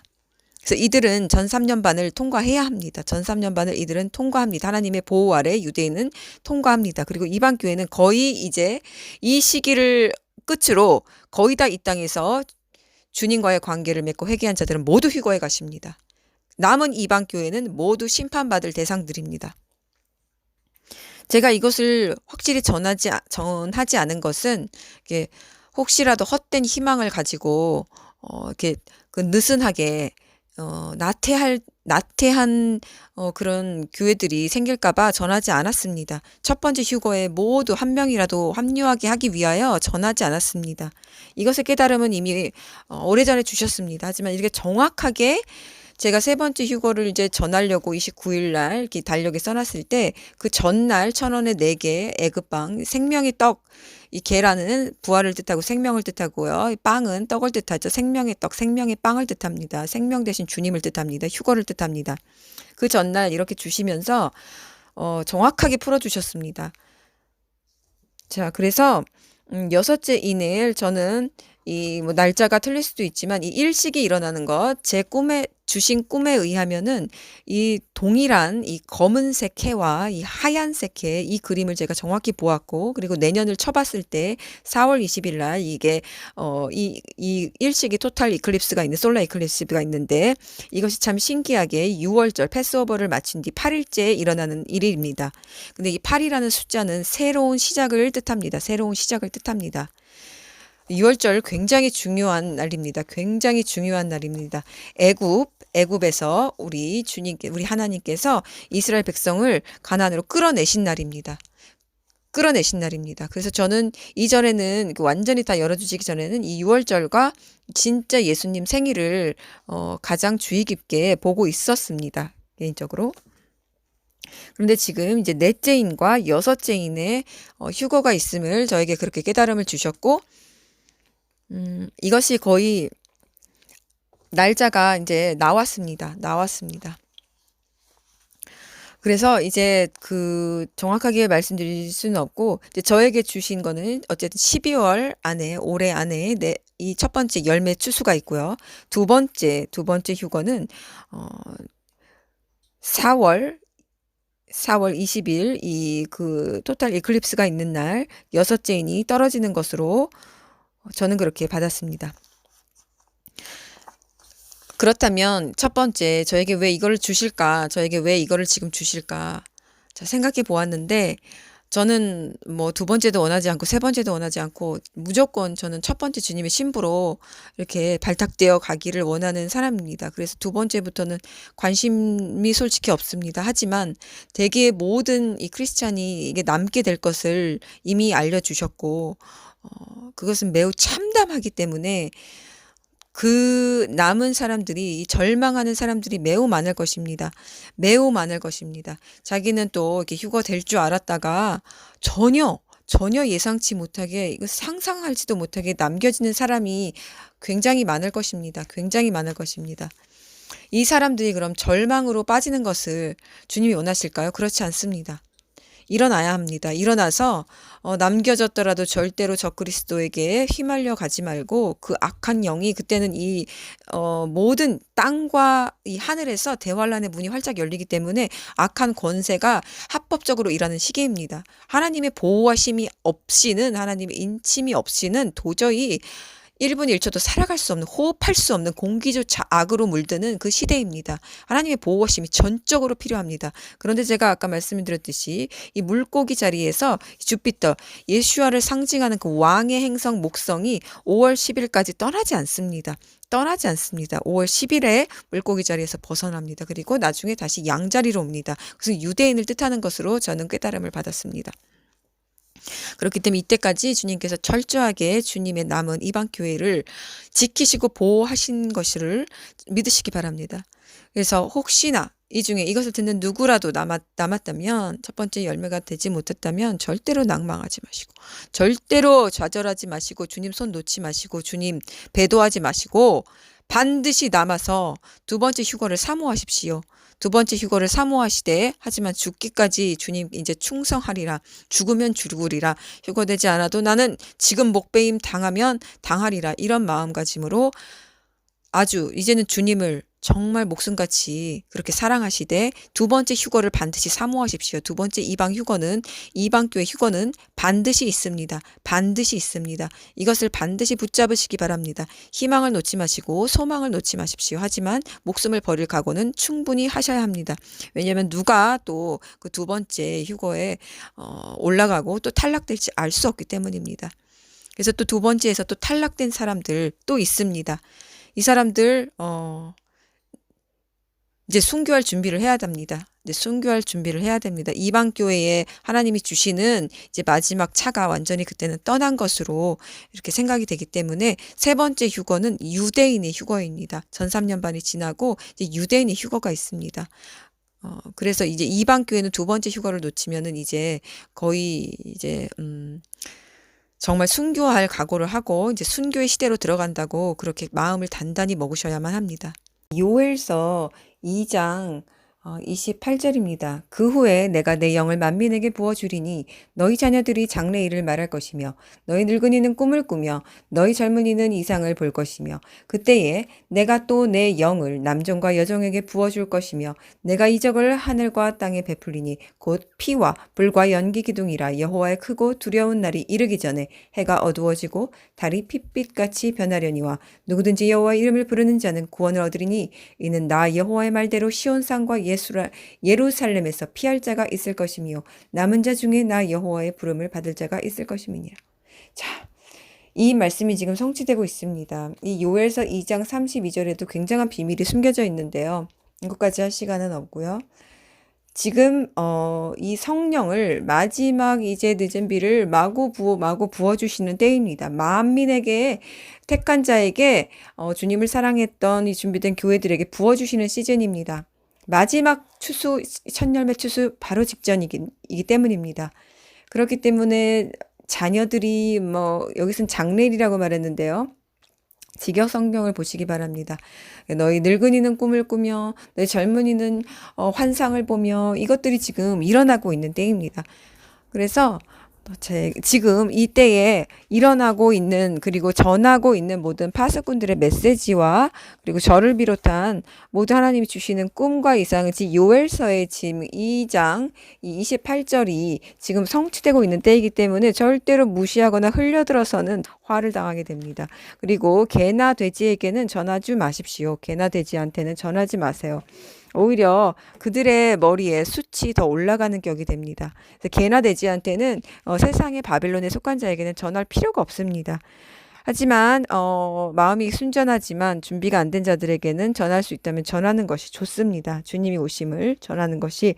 그래서 이들은 전 3년반을 통과해야 합니다. 전 3년반을 이들은 통과합니다. 하나님의 보호 아래 유대인은 통과합니다. 그리고 이방 교회는 거의 이제 이 시기를 끝으로 거의 다 이 땅에서 주님과의 관계를 맺고 회개한 자들은 모두 휴거에 가십니다. 남은 이방 교회는 모두 심판받을 대상들입니다. 제가 이것을 확실히 전하지 않은 것은 이게 혹시라도 헛된 희망을 가지고 이렇게 그 느슨하게 나태한 그런 교회들이 생길까봐 전하지 않았습니다. 첫 번째 휴거에 모두 한 명이라도 합류하게 하기 위하여 전하지 않았습니다. 이것의 깨달음은 이미 오래전에 주셨습니다. 하지만 이렇게 정확하게 제가 세 번째 휴거를 이제 전하려고 29일 날 이렇게 달력에 써놨을 때 그 전날 1,000원에 4개 애급빵, 생명의 떡, 이 계란은 부활을 뜻하고 생명을 뜻하고요. 이 빵은 떡을 뜻하죠. 생명의 떡, 생명의 빵을 뜻합니다. 생명 대신 주님을 뜻합니다. 휴거를 뜻합니다. 그 전날 이렇게 주시면서 정확하게 풀어주셨습니다. 자, 그래서 여섯째 이내일 저는 이 뭐 날짜가 틀릴 수도 있지만 이 일식이 일어나는 것, 제 꿈에 주신 꿈에 의하면은 이 동일한 이 검은색 해와 이 하얀색 해 이 그림을 제가 정확히 보았고, 그리고 내년을 쳐봤을 때 4월 20일 날 이게 이 일식이 토탈 이클립스가 있는 솔라 이클립스가 있는데 이것이 참 신기하게 6월절 패스오버를 마친 뒤 8일째에 일어나는 일입니다. 근데 이 8이라는 숫자는 새로운 시작을 뜻합니다. 새로운 시작을 뜻합니다. 6월절 굉장히 중요한 날입니다. 굉장히 중요한 날입니다. 애굽에서 우리 하나님께서 이스라엘 백성을 가나안으로 끌어내신 날입니다. 끌어내신 날입니다. 그래서 저는 이전에는 완전히 다 열어주시기 전에는 이 6월절과 진짜 예수님 생일을 가장 주의 깊게 보고 있었습니다. 개인적으로. 그런데 지금 이제 넷째 인과 여섯째 인의 휴거가 있음을 저에게 그렇게 깨달음을 주셨고, 이것이 거의 날짜가 이제 나왔습니다. 그래서 이제 그 정확하게 말씀드릴 수는 없고, 이제 저에게 주신 거는 어쨌든 12월 안에, 올해 안에 이 첫 번째 열매 추수가 있고요. 두 번째 휴거는 4월 20일 이 그 토탈 이클립스가 있는 날 여섯째 인이 떨어지는 것으로 저는 그렇게 받았습니다. 그렇다면 첫 번째, 저에게 왜 이거를 주실까? 저에게 왜 이거를 지금 주실까? 자, 생각해 보았는데 저는 뭐 두 번째도 원하지 않고 세 번째도 원하지 않고 무조건 저는 첫 번째 주님의 신부로 이렇게 발탁되어 가기를 원하는 사람입니다. 그래서 두 번째부터는 관심이 솔직히 없습니다. 하지만 대개 모든 이 크리스찬이 이게 남게 될 것을 이미 알려주셨고, 그것은 매우 참담하기 때문에 그 남은 사람들이, 이 절망하는 사람들이 매우 많을 것입니다. 매우 많을 것입니다. 자기는 또 이렇게 휴거 될 줄 알았다가 전혀 예상치 못하게, 이거 상상할지도 못하게 남겨지는 사람이 굉장히 많을 것입니다. 굉장히 많을 것입니다. 이 사람들이 그럼 절망으로 빠지는 것을 주님이 원하실까요? 그렇지 않습니다. 일어나야 합니다. 일어나서 남겨졌더라도 절대로 적그리스도에게 휘말려 가지 말고 그 악한 영이, 그때는 이 모든 땅과 이 하늘에서 대환란의 문이 활짝 열리기 때문에 악한 권세가 합법적으로 일하는 시기입니다. 하나님의 보호하심이 없이는, 하나님의 인침이 없이는 도저히 1분 1초도 살아갈 수 없는, 호흡할 수 없는, 공기조차 악으로 물드는 그 시대입니다. 하나님의 보호심이 전적으로 필요합니다. 그런데 제가 아까 말씀드렸듯이 이 물고기 자리에서 주피터, 예수아를 상징하는 그 왕의 행성 목성이 5월 10일까지 떠나지 않습니다. 5월 10일에 물고기 자리에서 벗어납니다. 그리고 나중에 다시 양자리로 옵니다. 그래서 유대인을 뜻하는 것으로 저는 깨달음을 받았습니다. 그렇기 때문에 이때까지 주님께서 철저하게 주님의 남은 이방 교회를 지키시고 보호하신 것을 믿으시기 바랍니다. 그래서 혹시나 이 중에 이것을 듣는 누구라도 남았다면, 첫 번째 열매가 되지 못했다면 절대로 낭망하지 마시고, 절대로 좌절하지 마시고, 주님 손 놓지 마시고, 주님 배도하지 마시고 반드시 남아서 두 번째 휴거를 사모하십시오. 두 번째 휴거를 사모하시되 하지만 죽기까지 주님 이제 충성하리라. 죽으면 죽으리라. 휴거되지 않아도 나는 지금 목배임 당하면 당하리라. 이런 마음가짐으로 아주 이제는 주님을 정말 목숨같이 그렇게 사랑하시되 두 번째 휴거를 반드시 사모하십시오. 두 번째 이방교회 휴거는 반드시 있습니다. 반드시 있습니다. 이것을 반드시 붙잡으시기 바랍니다. 희망을 놓지 마시고 소망을 놓지 마십시오. 하지만 목숨을 버릴 각오는 충분히 하셔야 합니다. 왜냐하면 누가 또 그 두 번째 휴거에 올라가고 또 탈락될지 알 수 없기 때문입니다. 그래서 또 두 번째에서 또 탈락된 사람들 또 있습니다. 이 사람들 이제 순교할 준비를 해야 됩니다. 이제 순교할 준비를 해야 됩니다. 이방 교회에 하나님이 주시는 이제 마지막 차가 완전히 그때는 떠난 것으로 이렇게 생각이 되기 때문에 세 번째 휴거는 유대인의 휴거입니다. 전 3년반이 지나고 이제 유대인의 휴거가 있습니다. 그래서 이제 이방 교회는 두 번째 휴거를 놓치면은 이제 거의 이제 정말 순교할 각오를 하고 이제 순교의 시대로 들어간다고 그렇게 마음을 단단히 먹으셔야만 합니다. 요엘서 2장 28절입니다. 그 후에 내가 내 영을 만민에게 부어주리니 너희 자녀들이 장래 일을 말할 것이며 너희 늙은이는 꿈을 꾸며 너희 젊은이는 이상을 볼 것이며 그때에 내가 또 내 영을 남종과 여종에게 부어줄 것이며 내가 이적을 하늘과 땅에 베풀리니 곧 피와 불과 연기 기둥이라 여호와의 크고 두려운 날이 이르기 전에 해가 어두워지고 달이 핏빛같이 변하려니와 누구든지 여호와의 이름을 부르는 자는 구원을 얻으리니 이는 나 여호와의 말대로 시온산과 예루살렘에서 피할 자가 있을 것이며 남은 자 중에 나 여호와의 부름을 받을 자가 있을 것임이니라. 자, 이 말씀이 지금 성취되고 있습니다. 이 요엘서 2장 32절에도 굉장한 비밀이 숨겨져 있는데요. 이것까지 할 시간은 없고요. 지금 이 성령을 마지막 이제 늦은 비를 마구 부어주시는 때입니다. 만민에게 택한 자에게 주님을 사랑했던 이 준비된 교회들에게 부어주시는 시즌입니다. 마지막 추수, 첫열매 추수 바로 직전이기 때문입니다. 그렇기 때문에 자녀들이 여기서는 장래일이라고 말했는데요. 직역 성경을 보시기 바랍니다. 너희 늙은이는 꿈을 꾸며 너희 젊은이는 환상을 보며 이것들이 지금 일어나고 있는 때입니다. 그래서 지금 이때에 일어나고 있는 그리고 전하고 있는 모든 파수꾼들의 메시지와 그리고 저를 비롯한 모두 하나님이 주시는 꿈과 이상은 요엘서의 지금 2장 28절이 지금 성취되고 있는 때이기 때문에 절대로 무시하거나 흘려들어서는 화를 당하게 됩니다. 그리고 개나 돼지에게는 전하지 마십시오. 개나 돼지한테는 전하지 마세요. 오히려 그들의 머리에 숯이 더 올라가는 격이 됩니다. 그래서 개나 돼지한테는 세상의 바빌론에 속한 자에게는 전할 필요가 없습니다. 하지만 마음이 순전하지만 준비가 안 된 자들에게는 전할 수 있다면 전하는 것이 좋습니다. 주님이 오심을 전하는 것이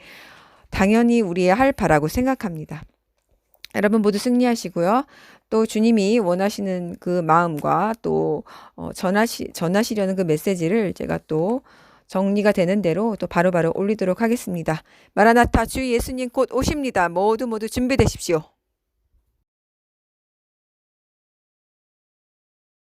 당연히 우리의 할 바라고 생각합니다. 여러분 모두 승리하시고요. 또 주님이 원하시는 그 마음과 또 전하시려는 그 메시지를 제가 또 정리가 되는 대로 또 바로바로 올리도록 하겠습니다. 마라나타 주 예수님 곧 오십니다. 모두 준비되십시오.